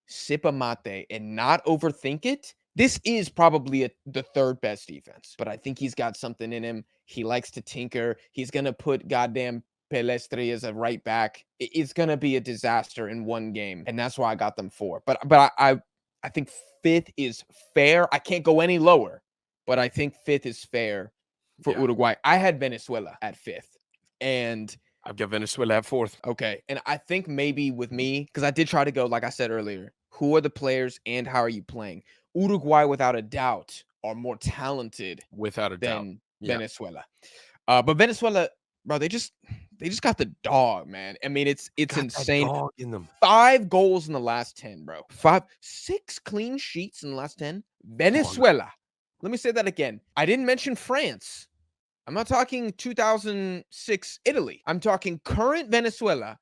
sip a mate, and not overthink it, this is probably the 3rd best defense. But I think he's got something in him. He likes to tinker. He's going to put goddamn Pelestri as a right back. It's going to be a disaster in one game. And that's why I got them 4. But I think 5th is fair. I can't go any lower. But I think 5th is fair for Uruguay. I had Venezuela at 5th. And I've got Venezuela at 4th. Okay. And I think maybe with me, because I did try to go, like I said earlier, who are the players and how are you playing? Uruguay, without a doubt, are more talented than Venezuela. But Venezuela, bro, they just got the dog, man. I mean, it's insane. Dog in them. 5 goals in the last 10, bro. 6 clean sheets in the last 10. Venezuela. Let me say that again. I didn't mention France. I'm not talking 2006 Italy. I'm talking current Venezuela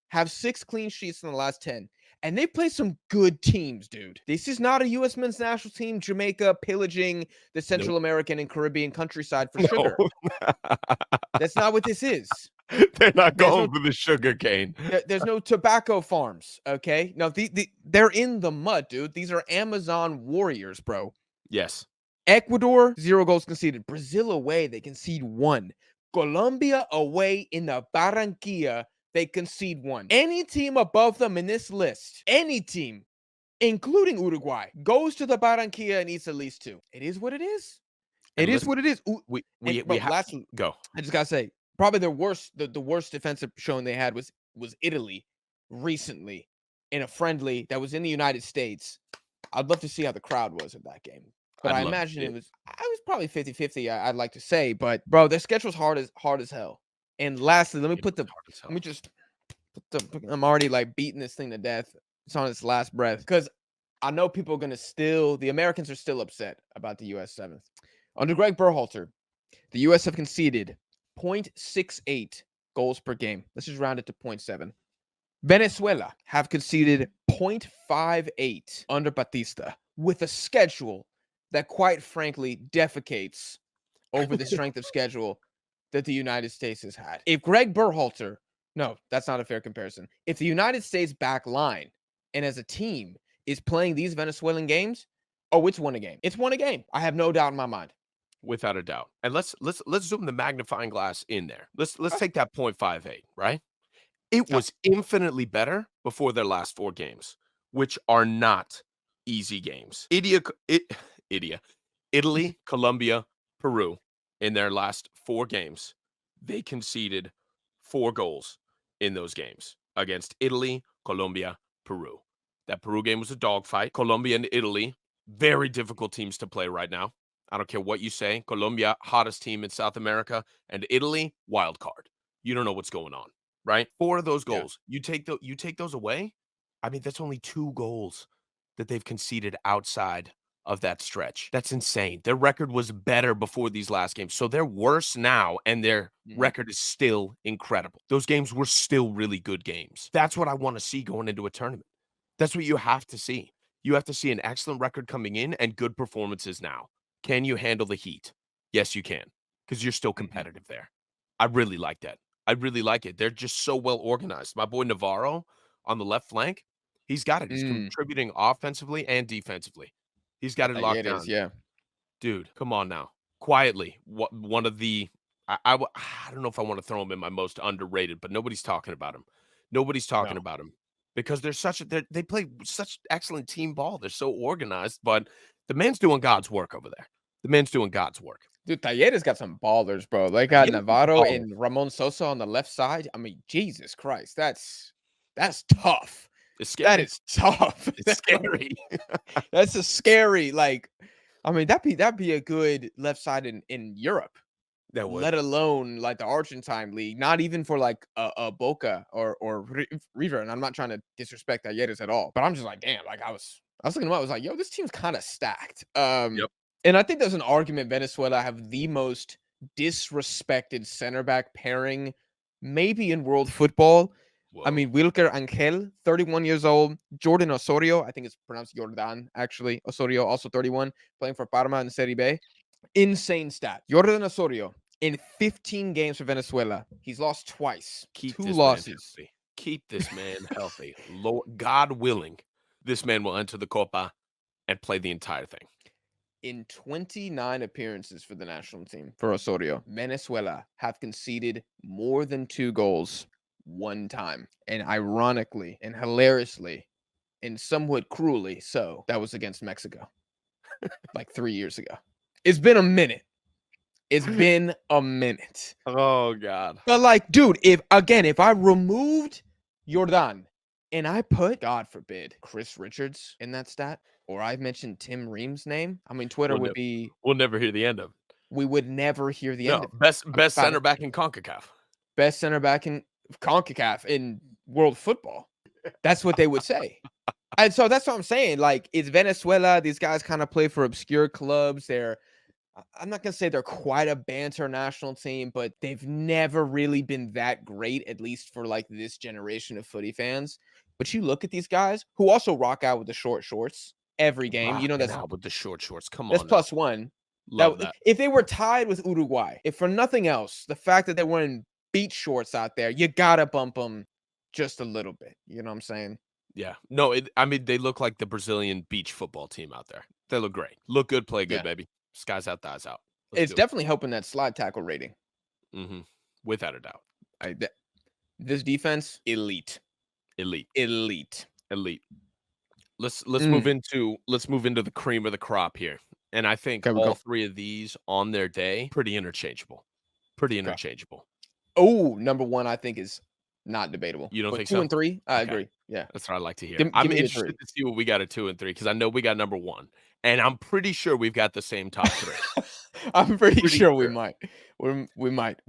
have 6 clean sheets in the last 10. And they play some good teams, dude. This is not a U.S. men's national team, Jamaica, pillaging the Central American and Caribbean countryside for sugar. That's not what this is. They're not going for the sugar cane. There's no tobacco farms, okay? No, they're in the mud, dude. These are Amazon warriors, bro. Yes. Ecuador, 0 goals conceded. Brazil away, they concede 1. Colombia away in the Barranquilla, they concede 1. Any team above them in this list, any team, including Uruguay, goes to the Barranquilla and eats at least 2. It is what it is. It is what it is. We have to go. I just gotta say, probably the worst defensive showing they had was Italy recently in a friendly that was in the United States. I'd love to see how the crowd was at that game. But I imagine it was probably 50-50, I'd like to say. But, bro, their schedule's hard as hell. And lastly, I'm already, like, beating this thing to death. It's on its last breath because I know people are going to the Americans are still upset about the U.S. 7th. Under Greg Berhalter, the U.S. have conceded 0.68 goals per game. Let's just round it to 0.7. Venezuela have conceded 0.58 under Batista with a schedule that, quite frankly, defecates over the strength of schedule that the United States has had. If Greg Berhalter, no, that's not a fair comparison. If the United States back line and as a team is playing these Venezuelan games, oh, it's won a game. It's won a game. I have no doubt in my mind. Without a doubt. And let's zoom the magnifying glass in there. Let's take that 0.58, right? It was infinitely better before their last 4 games, which are not easy games. Italy, Colombia, Peru, in their last 4 games, they conceded 4 goals in those games against Italy, Colombia, Peru. That Peru game was a dogfight. Colombia and Italy, very difficult teams to play right now. I don't care what you say. Colombia, hottest team in South America, and Italy, wild card. You don't know what's going on, right? 4 of those goals. You take those away. I mean, that's only 2 goals that they've conceded outside of that stretch. That's insane. Their record was better before these last games. So they're worse now, and their record is still incredible. Those games were still really good games. That's what I want to see going into a tournament. That's what you have to see. You have to see an excellent record coming in and good performances now. Can you handle the heat? Yes, you can, because you're still competitive there. I really like that. I really like it. They're just so well organized. My boy Navarro on the left flank, he's got it. He's contributing offensively and defensively. He's got it locked down. Yeah. Dude, come on now. Quietly, one of the I don't know if I want to throw him in my most underrated, but nobody's talking about him. Nobody's talking about him because they play such excellent team ball. They're so organized, but the man's doing God's work over there. The man's doing God's work. Dude, Talleres got some ballers, bro. They got Navarro and Ramon Sosa on the left side. I mean, Jesus Christ, that's tough. It's scary. That is tough. It's scary. That's a scary, like, I mean, that'd be a good left side in Europe. That would. Let alone like the Argentine league, not even for like a Boca or River. And I'm not trying to disrespect Talleres at all, but I'm just like, damn, like I was looking at him, I was like, yo, this team's kind of stacked. And I think there's an argument Venezuela have the most disrespected center back pairing maybe in world football. Whoa. I mean, Wilker Angel, 31 years old. Jordan Osorio, I think it's pronounced Jordan, actually. Osorio, also 31, playing for Parma in Serie B. Insane stat. Jordan Osorio, in 15 games for Venezuela, he's lost twice. Keep 2 losses. Keep this man healthy. Lord, God willing, this man will enter the Copa and play the entire thing. In 29 appearances for the national team for Osorio, Venezuela have conceded more than 2 goals 1 time. And ironically and hilariously and somewhat cruelly so, that was against Mexico like 3 years ago. It's been a minute. It's been a minute. Oh, God. But like, dude, if I removed Jordan and I put, God forbid, Chris Richards in that stat, or I mentioned Tim Ream's name, I mean, Twitter would be... We'll never hear the end of it. We would never hear the end of it. Best center back in CONCACAF. Best center back in CONCACAF in world football. That's what they would say. And so that's what I'm saying. Like, it's Venezuela. These guys kind of play for obscure clubs. I'm not going to say they're quite a banter national team, but they've never really been that great, at least for like this generation of footy fans. But you look at these guys who also rock out with the short shorts every game. You know, that's out with the short shorts. Come on. That's +1. Love that. If they were tied with Uruguay, if for nothing else, the fact that they're wearing beach shorts out there, you got to bump them just a little bit. You know what I'm saying? Yeah. No, I mean, they look like the Brazilian beach football team out there. They look great. Look good, play good, baby. Skies out, thighs out. It's definitely helping that slide tackle rating. Without a doubt. This defense, elite. Let's move into the cream of the crop here. And I think all 3 of these on their day, pretty interchangeable. Oh, number 1, I think is not debatable. You don't think 2 so? 2 and 3, I agree. Yeah, that's what I like to hear. Give I'm me interested to see what we got at 2 and 3 because I know we got number 1, and I'm pretty sure we've got the same top 3. I'm pretty sure we might. We might.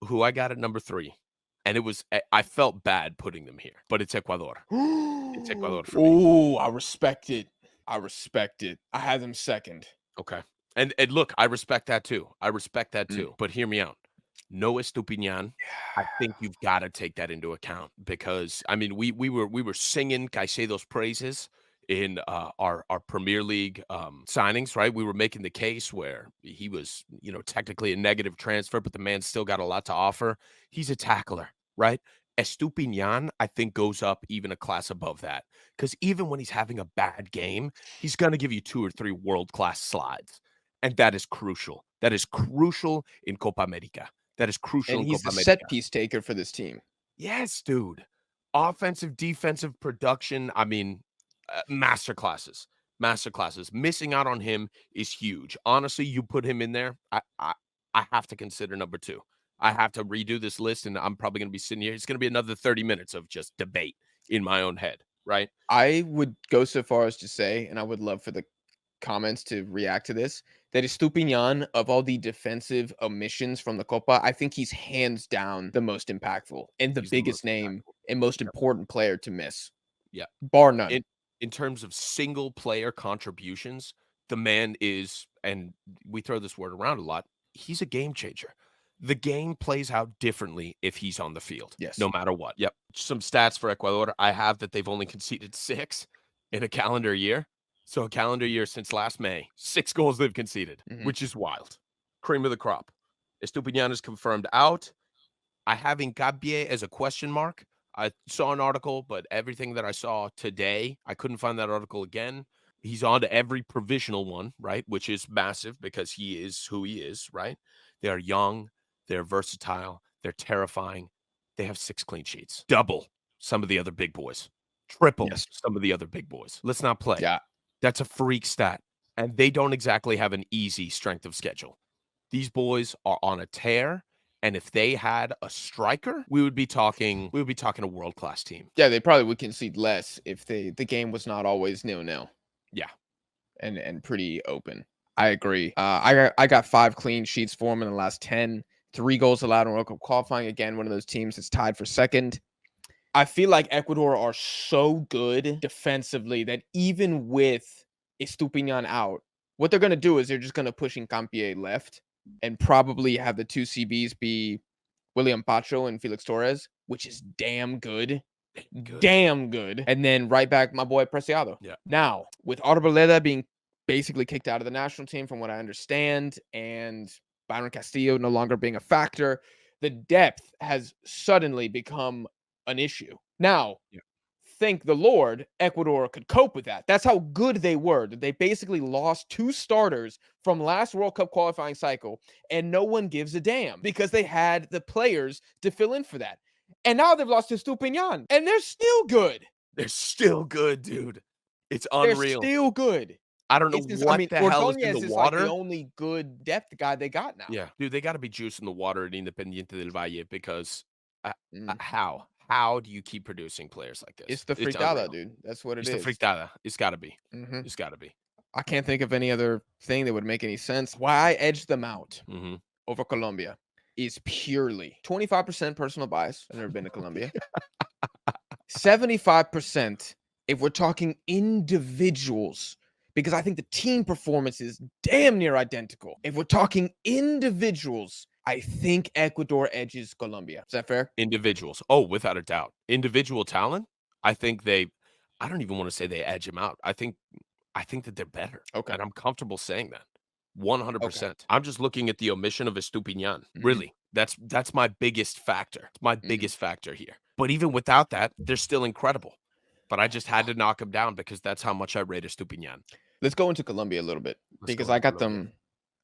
Who I got at number 3? and it was I felt bad putting them here, but it's Ecuador. It's Ecuador for me. Ooh, I respect it. I respect it. I had them second. Okay. And look, I respect that too. I respect that Mm. too. But hear me out. No Estupiñan. I think you've got to take that into account because I mean we were singing Caicedo's praises in our Premier League signings, right? We were making the case where he was, technically a negative transfer, but the man still got a lot to offer. He's a tackler, right? Estupiñan, I think, goes up even a class above that because even when he's having a bad game, he's going to give you 2 or 3 world-class slides, and that is crucial. That is crucial in Copa America. That is crucial And in he's Copa the America. set piece taker for this team. Yes, dude. Offensive, defensive production, I mean, masterclasses. Masterclasses. Missing out on him is huge. Honestly, you put him in there, I have to consider number 2. I have to redo this list, and I'm probably gonna be sitting here. It's gonna be another 30 minutes of just debate in my own head, right? I would go so far as to say, and I would love for the comments to react to this, that Estupiñan, of all the defensive omissions from the Copa, I think he's hands down the most impactful and the He's the biggest most name impactful. and most Yep, important player to miss, yep. bar none. In terms of single player contributions, the man is, and we throw this word around a lot, he's a game changer. The game plays out differently if he's on the field, Yes. no matter what. Yep. Some stats for Ecuador. I have that they've only conceded 6 in a calendar year. So a calendar year since last May, 6 goals they've conceded, Mhm. which is wild. Cream of the crop. Estupiñan is confirmed out. I have Hincapié as a question mark. I saw an article, but everything that I saw today, I couldn't find that article again. He's on to every provisional one, right? Which is massive because he is who he is, right? They are young, they're versatile, they're terrifying. They have 6 clean sheets, double some of the other big boys, triple Yes. some of the other big boys. Let's not play. Yeah. That's a freak stat. And they don't exactly have an easy strength of schedule. These boys are on a tear, and if they had a striker, we would be talking a world-class team. Yeah, they probably would concede less if the game was not always nil-nil Yeah. and pretty open. I agree. I got 5 clean sheets for him in the last 10. 3 goals allowed in World Cup qualifying. Again, one of those teams that's tied for second. I feel like Ecuador are so good defensively that even with Estupiñan out, what they're going to do is they're just going to push Hincapié left and probably have the 2 CBs be William Pacho and Felix Torres, which is damn good. Good. Damn good. And then right back, my boy Preciado. Yeah. Now, with Arboleda being basically kicked out of the national team, from what I understand, and Byron Castillo no longer being a factor, the depth has suddenly become an issue. Now, Yeah. thank the Lord, Ecuador could cope with that. That's how good they were. They basically lost 2 starters from last World Cup qualifying cycle, and no one gives a damn because they had the players to fill in for that. And now they've lost to Stupinian, and they're still good. They're still good, dude. It's They're unreal. still good. I don't know It's just, I what mean, the hell is in the Ordonez is like the water. only good depth guy they got now. Yeah. Dude, they gotta be juicing the water at Independiente del Valle because, Mm. how? How do you keep producing players like It's this? the It's fritada, unreal. dude. That's what it It's the is. fritada. It's gotta be. Mhm. It's gotta be. I can't think of any other thing that would make any sense. Why I edged them out Mhm. over Colombia is purely 25% personal bias. I've never been to Colombia. 75% if we're talking individuals, because I think the team performance is damn near identical. If we're talking individuals, I think Ecuador edges Colombia. Is that fair? Individuals. Oh, without a doubt. Individual talent, I think I don't even wanna say they edge him out. I think that they're better, Okay. and I'm comfortable saying that. Okay. 100%. I'm just looking at the omission of Estupiñan, Mhm, really. That's my biggest factor. It's my mhm. biggest factor here. But even without that, they're still incredible. But I just had to knock them down because that's how much I rate Estupiñan. Let's go into Colombia a little bit Let's because go into Colombia.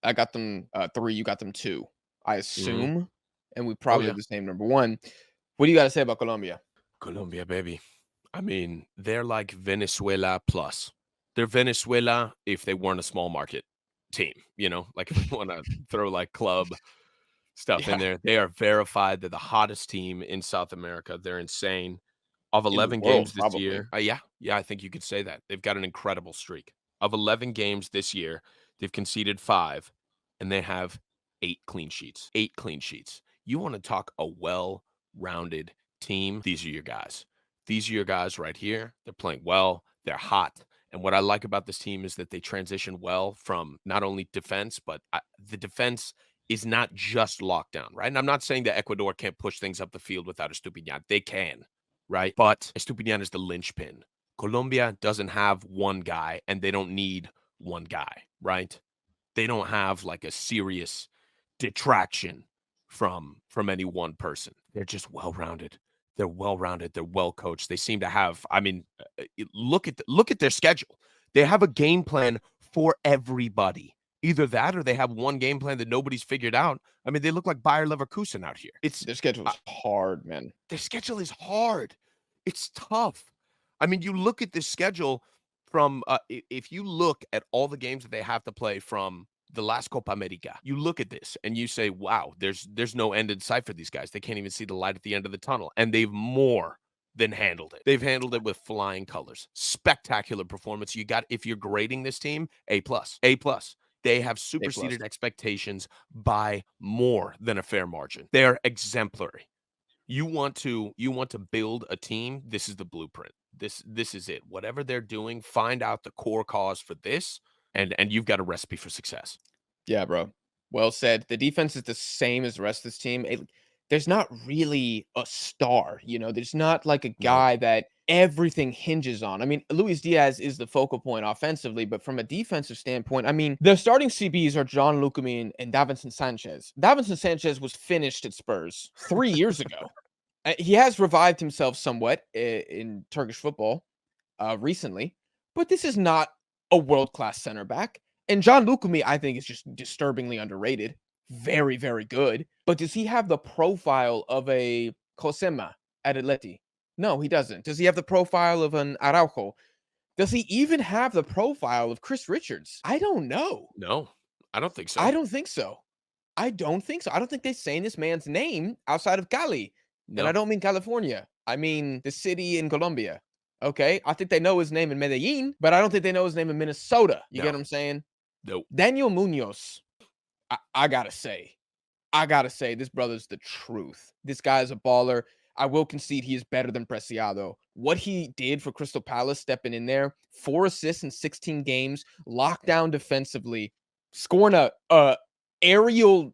I got them 3, you got them 2. I Mhm. assume, and we Oh, probably yeah. have the same number 1. What do you got to say about Colombia? Colombia, baby. I mean, they're like Venezuela plus. They're Venezuela if they weren't a small market team, like if we wanna throw, like, club stuff in Yeah, there. They are verified. They're the hottest team in South America. They're insane. Of in the 11 world games this probably. year, yeah, yeah, I think you could say that. They've got an incredible streak. Of 11 games this year, they've conceded 5, and they have 8 clean sheets. 8 clean sheets. You wanna talk a well-rounded team, these are your guys. These are your guys right here. They're playing well. They're hot. And what I like about this team is that they transition well from not only defense, but the defense is not just lockdown, right? And I'm not saying that Ecuador can't push things up the field without Estupiñán. They can, right? But Estupiñán is the linchpin. Colombia doesn't have one guy, and they don't need one guy, right? They don't have like a serious detraction from any one person. They're just well-rounded. They're well-rounded. They're well-coached. They seem to have, I mean, look at their schedule. They have a game plan for everybody. Either that or they have one game plan that nobody's figured out. I mean, they look like Bayer Leverkusen out here. Their schedule is hard, man. Their schedule is hard. It's tough. I mean, you look at this schedule from if you look at all the games that they have to play from the last Copa America, you look at this and you say, wow, there's no end in sight for these guys. They can't even see the light at the end of the tunnel. And they've more than handled it. They've handled it with flying colors. Spectacular performance. If you're grading this team, A+. They have superseded expectations by more than a fair margin. They're exemplary. You want to build a team, this is the blueprint. This is it. Whatever they're doing, find out the core cause for this, and you've got a recipe for success. Yeah, bro. Well said. The defense is the same as the rest of this team. There's not really a star, there's not like a guy that everything hinges on. I mean, Luis Diaz is the focal point offensively, but from a defensive standpoint, I mean, the starting CBs are John Lucamin and Davinson Sanchez. Davinson Sanchez was finished at Spurs 3 years ago. He has revived himself somewhat in Turkish football recently, but this is not a world-class center back. And John Lucami, I think, is just disturbingly underrated. Very, very good. But does he have the profile of a Cosema at Atleti? No, he doesn't. Does he have the profile of an Araujo? Does he even have the profile of Chris Richards? I don't know. No, I don't think so. I don't think so. I don't think they saying this man's name outside of Cali. No. And I don't mean California. I mean the city in Colombia. Okay? I think they know his name in Medellin, but I don't think they know his name in Minnesota. You get what I'm saying? Nope. Daniel Munoz. I gotta say, this brother's the truth. This guy is a baller. I will concede he is better than Preciado. What he did for Crystal Palace, stepping in there, 4 assists in 16 games, lockdown defensively, scoring a aerial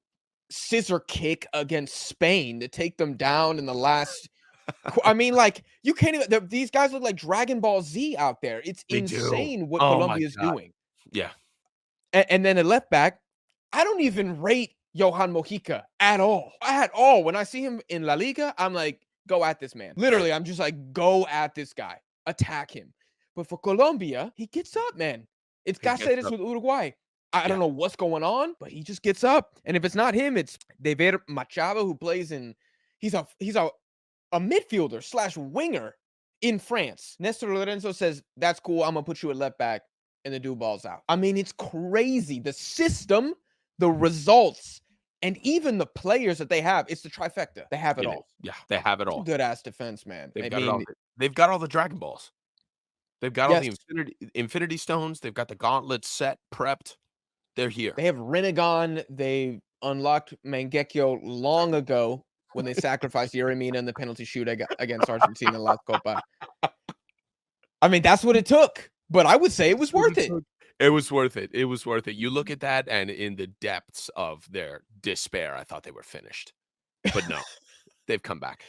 scissor kick against Spain to take them down in the last. I mean, like, you can't even. These guys look like Dragon Ball Z out there. It's insane what Colombia is doing. Yeah. And then a left back, I don't even rate Johan Mojica at all. When I see him in La Liga, I'm like, go at this man. Literally, I'm just like, go at this guy. Attack him. But for Colombia, he gets up, man. It's Cáceres with Uruguay. I don't know what's going on, but he just gets up. And if it's not him, it's David Machado, who plays in. He's a midfielder / winger in France. Nestor Lorenzo says, that's cool. I'm going to put you at left back. And the dude balls out. I mean, it's crazy. The system, the results, and even the players that they have, it's the trifecta. They have it all. Yeah, they have it all. Good ass defense, man. They've got all the Dragon Balls. They've got all the Infinity Stones. They've got the gauntlets set, prepped. They're here. They have Renegon. They unlocked Mangekyo long ago when they sacrificed Yeremina in the penalty shoot against Argentina in the last Copa. I mean, that's what it took. But I would say it was worth it. It was worth it. It was worth it. You look at that, and in the depths of their despair, I thought they were finished. But no, they've come back.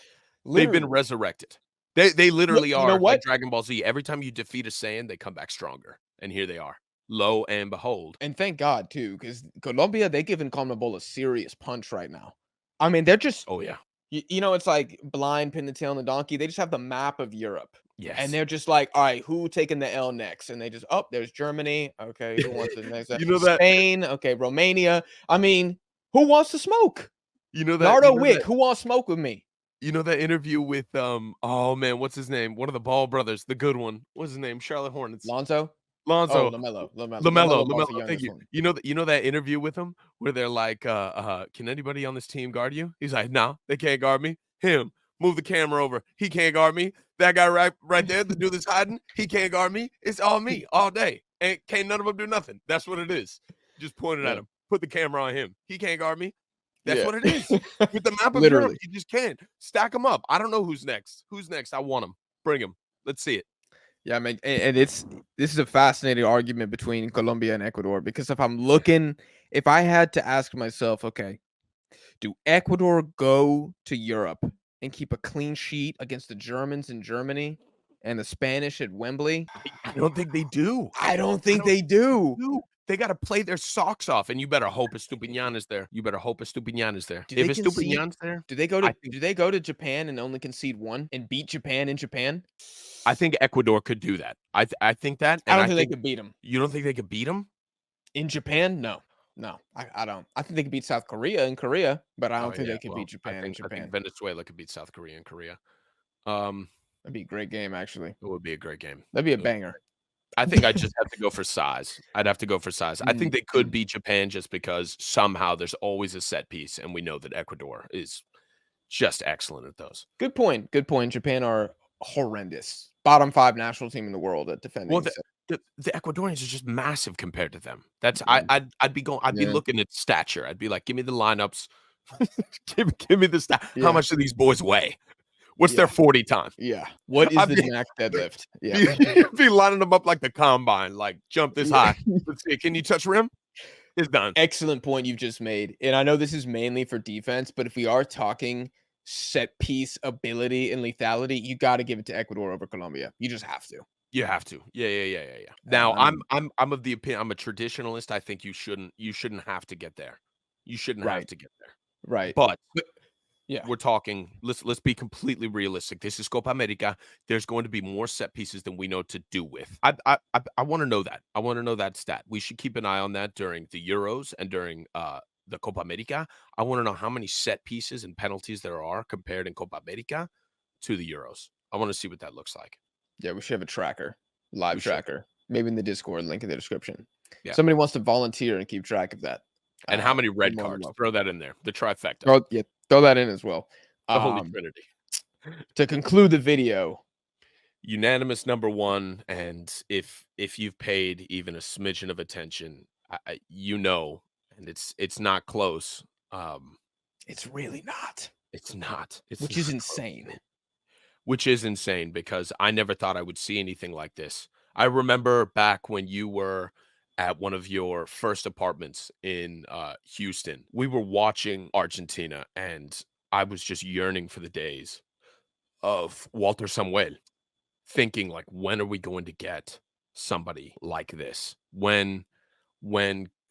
They've been resurrected. They literally are like Dragon Ball Z. Every time you defeat a Saiyan, they come back stronger. And here they are. Lo and behold. And thank God, too, because Colombia, they're giving CONMEBOL a serious punch right now. I mean, they're just... Oh, yeah. It's like blind pin the tail on the donkey. They just have the map of Europe. Yes. And they're just like, all right, who taking the L next? And they just, there's Germany. Okay, who wants the next? Spain. Okay, Romania. I mean, who wants to smoke? Nardo Wick, who wants to smoke with me? You know that interview with, oh, man, what's his name? One of the Ball brothers, the good one. What's his name? Charlotte Hornets. Lonzo. Oh, LaMelo. Thank you. You know that interview with him where they're like, can anybody on this team guard you? He's like, no, they can't guard me. Him. Move the camera over. He can't guard me. That guy right there, the dude that's hiding, he can't guard me. It's all me all day. And can't none of them do nothing. That's what it is. Just point it at him. Put the camera on him. He can't guard me. That's Yeah. what it is. With the map of Europe, Literally. you just can't. Stack them up. I don't know who's next. Who's next? I want them. Bring them. Let's see it. Yeah, I mean, and this is a fascinating argument between Colombia and Ecuador because if I had to ask myself, okay, do Ecuador go to Europe and keep a clean sheet against the Germans in Germany and the Spanish at Wembley? I don't think they do. I don't I think don't they do. do. They gotta play their socks off, and you better hope Estupiñán is there. You better hope Estupiñán is there. Do If they concede? Estupiñán's there, Do they go I to think do they go to Japan and only concede one and beat Japan in Japan? I think Ecuador could do that. I think that, I and don't I think they think could beat them you don't think they could beat them? in Japan. No, no, I don't. I think they could beat South Korea in Korea, but I Oh, don't think yeah, they could well, beat Japan in I think Japan. Venezuela could beat South Korea and Korea. Um, That'd be a great game, actually. it would be a great game. That'd be a It would banger. I think I just have to go for size. I'd have to go for size. I think they could Mm. beat Japan just because somehow there's always a set piece, and we know that Ecuador is just excellent at those. Good point. Good point. Japan are horrendous. Bottom 5 national team in the world at Well, defending. the Ecuadorians are just massive compared to them. That's Mm, I'd be yeah, looking at stature. I'd be like, "Give me the lineups. Give me the stat. How yeah, much do these boys weigh? What's their yeah, 40 time?" yeah. What is I'd the be max deadlift? Yeah. be lining them up like the combine, like, "Jump this Yeah. high. Let's see, can you touch rim?" It's done. Excellent point you've just made. And I know this is mainly for defense, but if we are talking set piece ability and lethality, you got to give it to Ecuador over Colombia. You just have to. You have to. Yeah. Now, Um, I'm of the opinion I'm a traditionalist. I think you shouldn't have to get there. You shouldn't have right, to get there. right. But But yeah, we're talking let's be completely realistic. This is Copa America. There's going to be more set pieces than we know to do with. I want to know that. I want to know that stat. We should keep an eye on that during the Euros and during the Copa America. I want to know how many set pieces and penalties there are compared in Copa America to the Euros. I want to see what that looks like. yeah, we should have a tracker, live We should. tracker, maybe in the Discord link in the description. Yeah. Somebody wants to volunteer and keep track of that. And how many You're red more than cards? welcome. Throw that in there. The trifecta. Throw that in as well. The Holy Um, Trinity. to conclude the video, Unanimous number one, and if you've paid even a smidgen of attention, you know, and it's not close. it's really not, It's not. It's which not is close, insane. which is insane because I never thought I would see anything like this. I remember back when you were at one of your first apartments in Houston. We were watching Argentina, and I was just yearning for the days of Walter Samuel, thinking like, when are we going to get somebody like this? When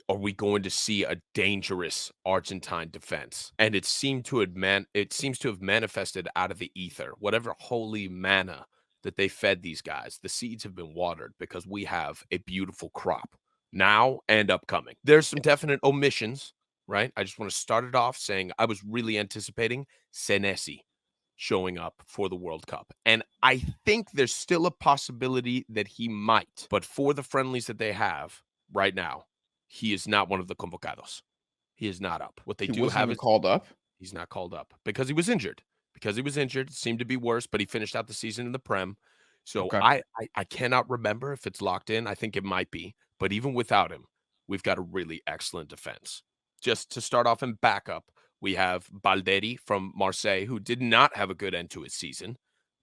are we going to see a dangerous Argentine defense? And it seems to have manifested out of the ether. Whatever holy manna that they fed these guys, the seeds have been watered because we have a beautiful crop now and upcoming. There's some definite omissions, right? I just want to start it off saying I was really anticipating Senesi showing up for the World Cup. And I think there's still a possibility that he might. But for the friendlies that they have right now, he is not one of the convocados. He is not up. What they He do wasn't have even is called up. he's not called up because he was injured. Because he was injured, it seemed to be worse, but he finished out the season in the Prem. So Okay. I cannot remember if it's locked in. I think it might be. But even without him, we've got a really excellent defense. Just to start off and back up, we have Balderi from Marseille, who did not have a good end to his season,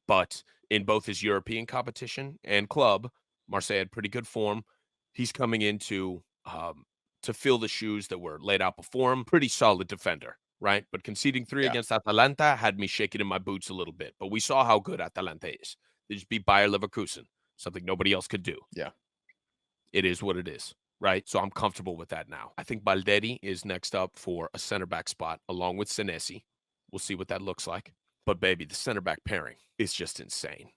but in both his European competition and club, Marseille had pretty good form. He's coming into to fill the shoes that were laid out before him. Pretty solid defender, right? But conceding 3 Yeah. against Atalanta had me shaking in my boots a little bit. But we saw how good Atalanta is. They just beat Bayer Leverkusen, something nobody else could do. Yeah. It is what it is, right? So I'm comfortable with that now. I think Balderi is next up for a center back spot along with Senesi. We'll see what that looks like. But baby, the center back pairing is just insane.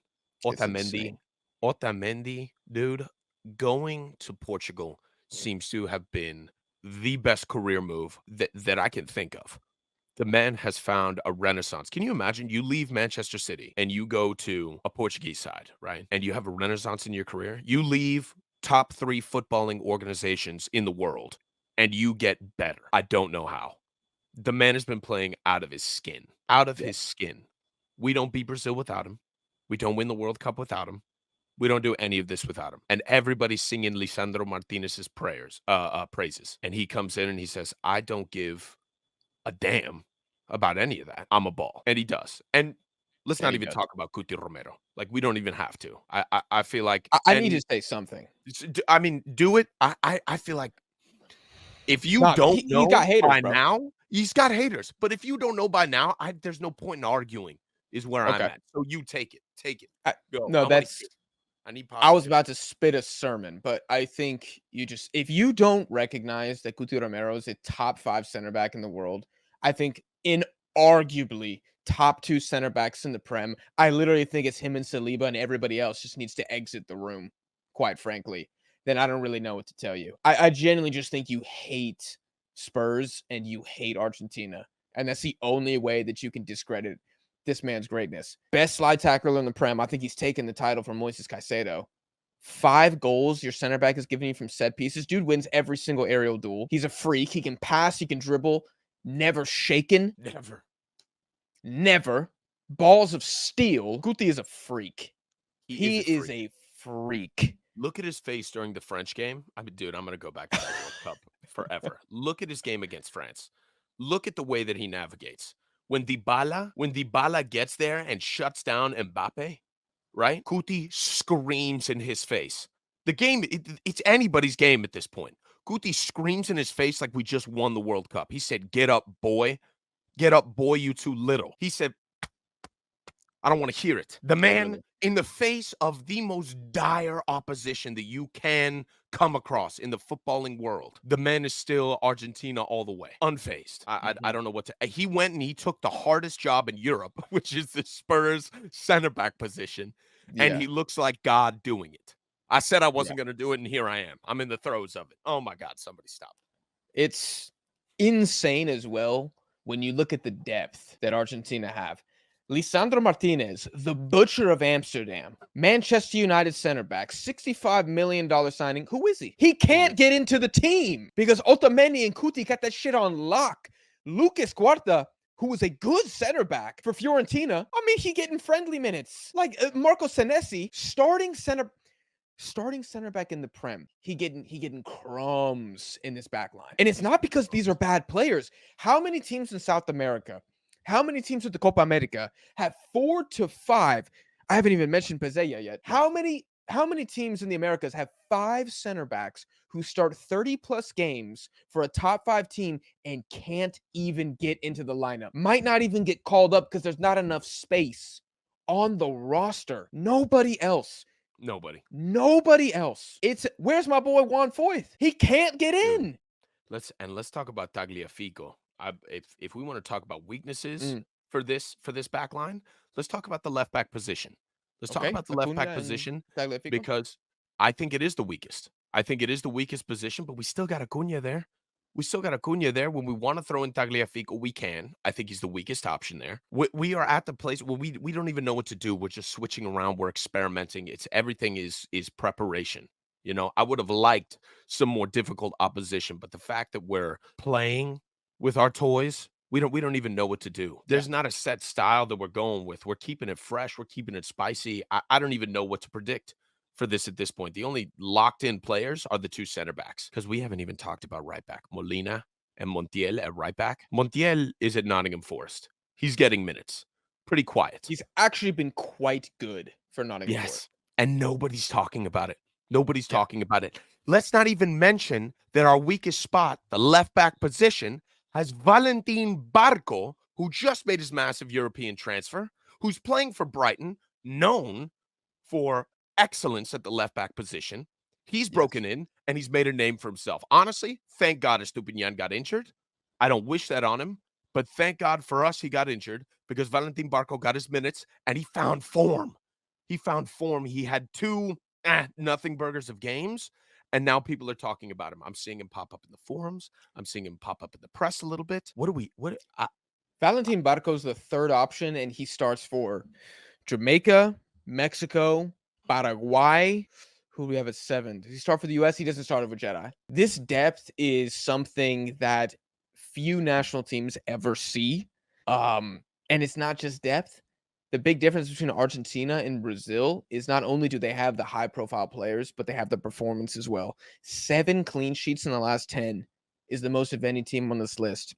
It's insane. Otamendi, dude, going to Portugal seems to have been the best career move that I can think of. The man has found a renaissance. Can you imagine? You leave Manchester City and you go to a Portuguese side, right? And you have a renaissance in your career. You leave top 3 footballing organizations in the world and you get better. I don't know how. The man has been playing out of his skin. Out of Yeah. his skin. We don't beat Brazil without him. We don't win the World Cup without him. We don't do any of this without him. And everybody's singing Lisandro Martinez's praises. And he comes in and he says, I don't give a damn about any of that, I'm a ball, and he does. And let's And not he even does. talk about Cuti Romero. Like, we don't even have to. I feel like I need to any say something. I mean, do it. I feel like if you No, don't he's got know haters, by bro. now, he's got haters. But if you don't know by now, there's no point in arguing, is where I'm Okay. at. So you take it. Take it. I, Go. no, I wanna hear that's it. I need I was positivity. about to spit a sermon, but I think you just if you don't recognize that Cuti Romero is a top 5 center back in the world, I think inarguably top 2 center backs in the Prem. I literally think it's him and Saliba and everybody else just needs to exit the room, quite frankly. Then I don't really know what to tell you. I genuinely just think you hate Spurs and you hate Argentina. And that's the only way that you can discredit this man's greatness. Best slide tackler in the Prem. I think he's taken the title from Moises Caicedo. 5 goals your center back is giving you from set pieces. Dude wins every single aerial duel. He's a freak. He can pass. He can dribble. Never shaken. Never. Never. Balls of steel. Guti is a freak. He He is a is freak. a freak. Look at his face during the French game. I mean, dude, I'm gonna go back to that World Cup forever. Look at his game against France. Look at the way that he navigates. When Dybala gets there and shuts down Mbappe, right? Kuti screams in his face. The game, it's anybody's game at this point. Kuti screams in his face like we just won the World Cup. He said, "Get up, boy. Get up, boy, you too little." He said, I don't want to hear it. The man, Literally. in the face of the most dire opposition that you can come across in the footballing world, the man is still Argentina all the way, unfazed. I don't know what to. He went and he took the hardest job in Europe, which is the Spurs center back position, and Yeah. he looks like God doing it. I said I Yeah. wasn't going to do it, and here I am. I'm in the throes of it. Oh my God, somebody stop. It's insane as well when you look at the depth that Argentina have. Lisandro Martinez, the butcher of Amsterdam, Manchester United center back, $65 million signing. Who is he? He can't get into the team because Otamendi and Kuti got that shit on lock. Lucas Cuarta, who was a good center back for Fiorentina, I mean, he getting friendly minutes. Like Marco Senesi, starting center back in the Prem, he getting crumbs in this back line. And it's not because these are bad players. How many teams in South America, how many teams with the Copa America have 4 to 5? I haven't even mentioned Pezella yet. How many teams in the Americas have 5 center backs who start 30 plus games for a top 5 team and can't even get into the lineup? Might not even get called up because there's not enough space on the roster. Nobody else. Nobody else. It's where's my boy Juan Foyth? He can't get Dude, in. let's talk about Tagliafico. If we want to talk about weaknesses Mm, for this back line, let's talk about the left back position. Let's talk okay, about the left back Acuna and position Tagliafico. because I think it is the weakest. I think it is the weakest position, but we still got Acuna there. We still got Acuna there. When we want to throw in Tagliafico, we can. I think he's the weakest option there. We are at the place where we don't even know what to do. We're just switching around. We're experimenting. It's everything is preparation. You know, I would have liked some more difficult opposition, but the fact that we're playing with our toys, we don't even know what to do. Yeah. There's not a set style that we're going with. We're keeping it fresh. We're keeping it spicy. I don't even know what to predict for this at this point. The only locked in players are the 2 center backs because we haven't even talked about right back. Molina and Montiel at right back. Montiel is at Nottingham Forest. He's getting minutes. Pretty quiet. He's actually been quite good for Nottingham Forest. Yes. And nobody's talking about it. Nobody's Yeah. talking about it. Let's not even mention that our weakest spot, the left back position, has Valentin Barco, who just made his massive European transfer, who's playing for Brighton, known for excellence at the left back position. He's broken Yes. in and he's made a name for himself. Honestly, thank God Estupinian got injured. I don't wish that on him, but thank God for us he got injured because Valentin Barco got his minutes and he found form. He found form. He had 2 nothing burgers of games, and now people are talking about him. I'm seeing him pop up in the forums. I'm seeing him pop up in the press a little bit. Valentin Barco's the third option, and he starts for Jamaica, Mexico, Paraguay. Who do we have at 7? Does he start for the US? He doesn't start over Jedi. This depth is something that few national teams ever see. And it's not just depth. The big difference between Argentina and Brazil is not only do they have the high profile players, but they have the performance as well. 7 clean sheets in the last 10 is the most of any team on this list.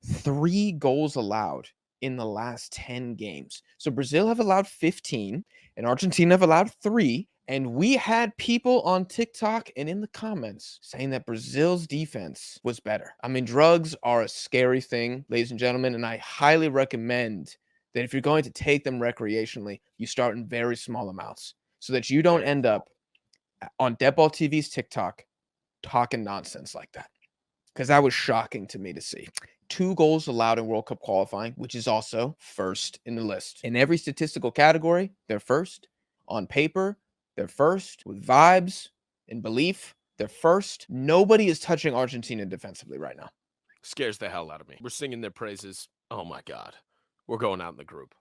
3 goals allowed in the last 10 games. So Brazil have allowed 15 and Argentina have allowed 3. And we had people on TikTok and in the comments saying that Brazil's defense was better. I mean, drugs are a scary thing, ladies and gentlemen, and I highly recommend that if you're going to take them recreationally, you start in very small amounts so that you don't end up on Dead Ball TV's TikTok talking nonsense like that. Because that was shocking to me to see. 2 goals allowed in World Cup qualifying, which is also first in the list. In every statistical category, they're first. On paper, they're first. With vibes and belief, they're first. Nobody is touching Argentina defensively right now. Scares the hell out of me. We're singing their praises. Oh my God. We're going out in the group.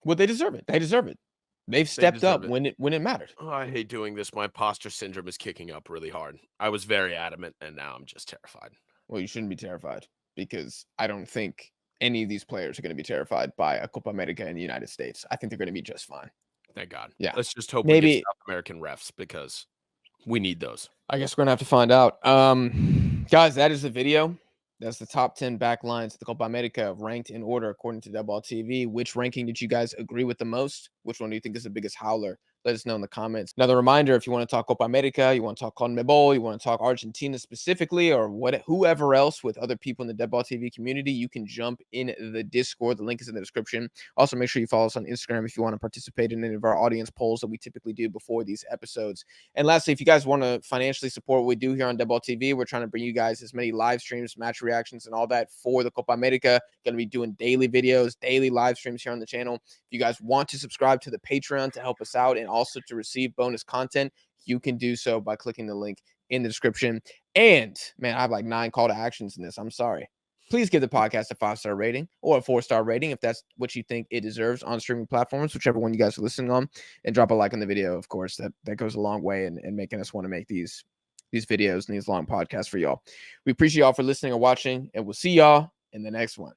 Well, they deserve it. They deserve it. They've stepped up when it mattered. Oh, I hate doing this. My imposter syndrome is kicking up really hard. I was very adamant, and now I'm just terrified. Well, you shouldn't be terrified because I don't think any of these players are going to be terrified by a Copa America in the United States. I think they're going to be just fine. Thank God. Yeah. Let's just hope Maybe we get South American refs because we need those. I guess we're going to have to find out. Guys, that is the video. That's the top 10 backlines of the Copa America ranked in order according to Dead Ball TV. Which ranking did you guys agree with the most? Which one do you think is the biggest howler? Let us know in the comments. Another reminder, if you want to talk Copa America, you want to talk CONMEBOL, you want to talk Argentina specifically, or whoever else with other people in the Dead Ball TV community, you can jump in the Discord. The link is in the description. Also, make sure you follow us on Instagram if you want to participate in any of our audience polls that we typically do before these episodes. And lastly, if you guys want to financially support what we do here on Dead Ball TV, we're trying to bring you guys as many live streams, match reactions, and all that for the Copa America. Going to be doing daily videos, daily live streams here on the channel. If you guys want to subscribe to the Patreon to help us out and also to receive bonus content, you can do so by clicking the link in the description. And man, I have like 9 call to actions in this. I'm sorry. Please give the podcast a 5-star rating or a 4-star rating if that's what you think it deserves on streaming platforms, whichever one you guys are listening on, and drop a like on the video. Of course, that goes a long way in making us want to make these videos and these long podcasts for y'all. We appreciate y'all for listening or watching, and we'll see y'all in the next one.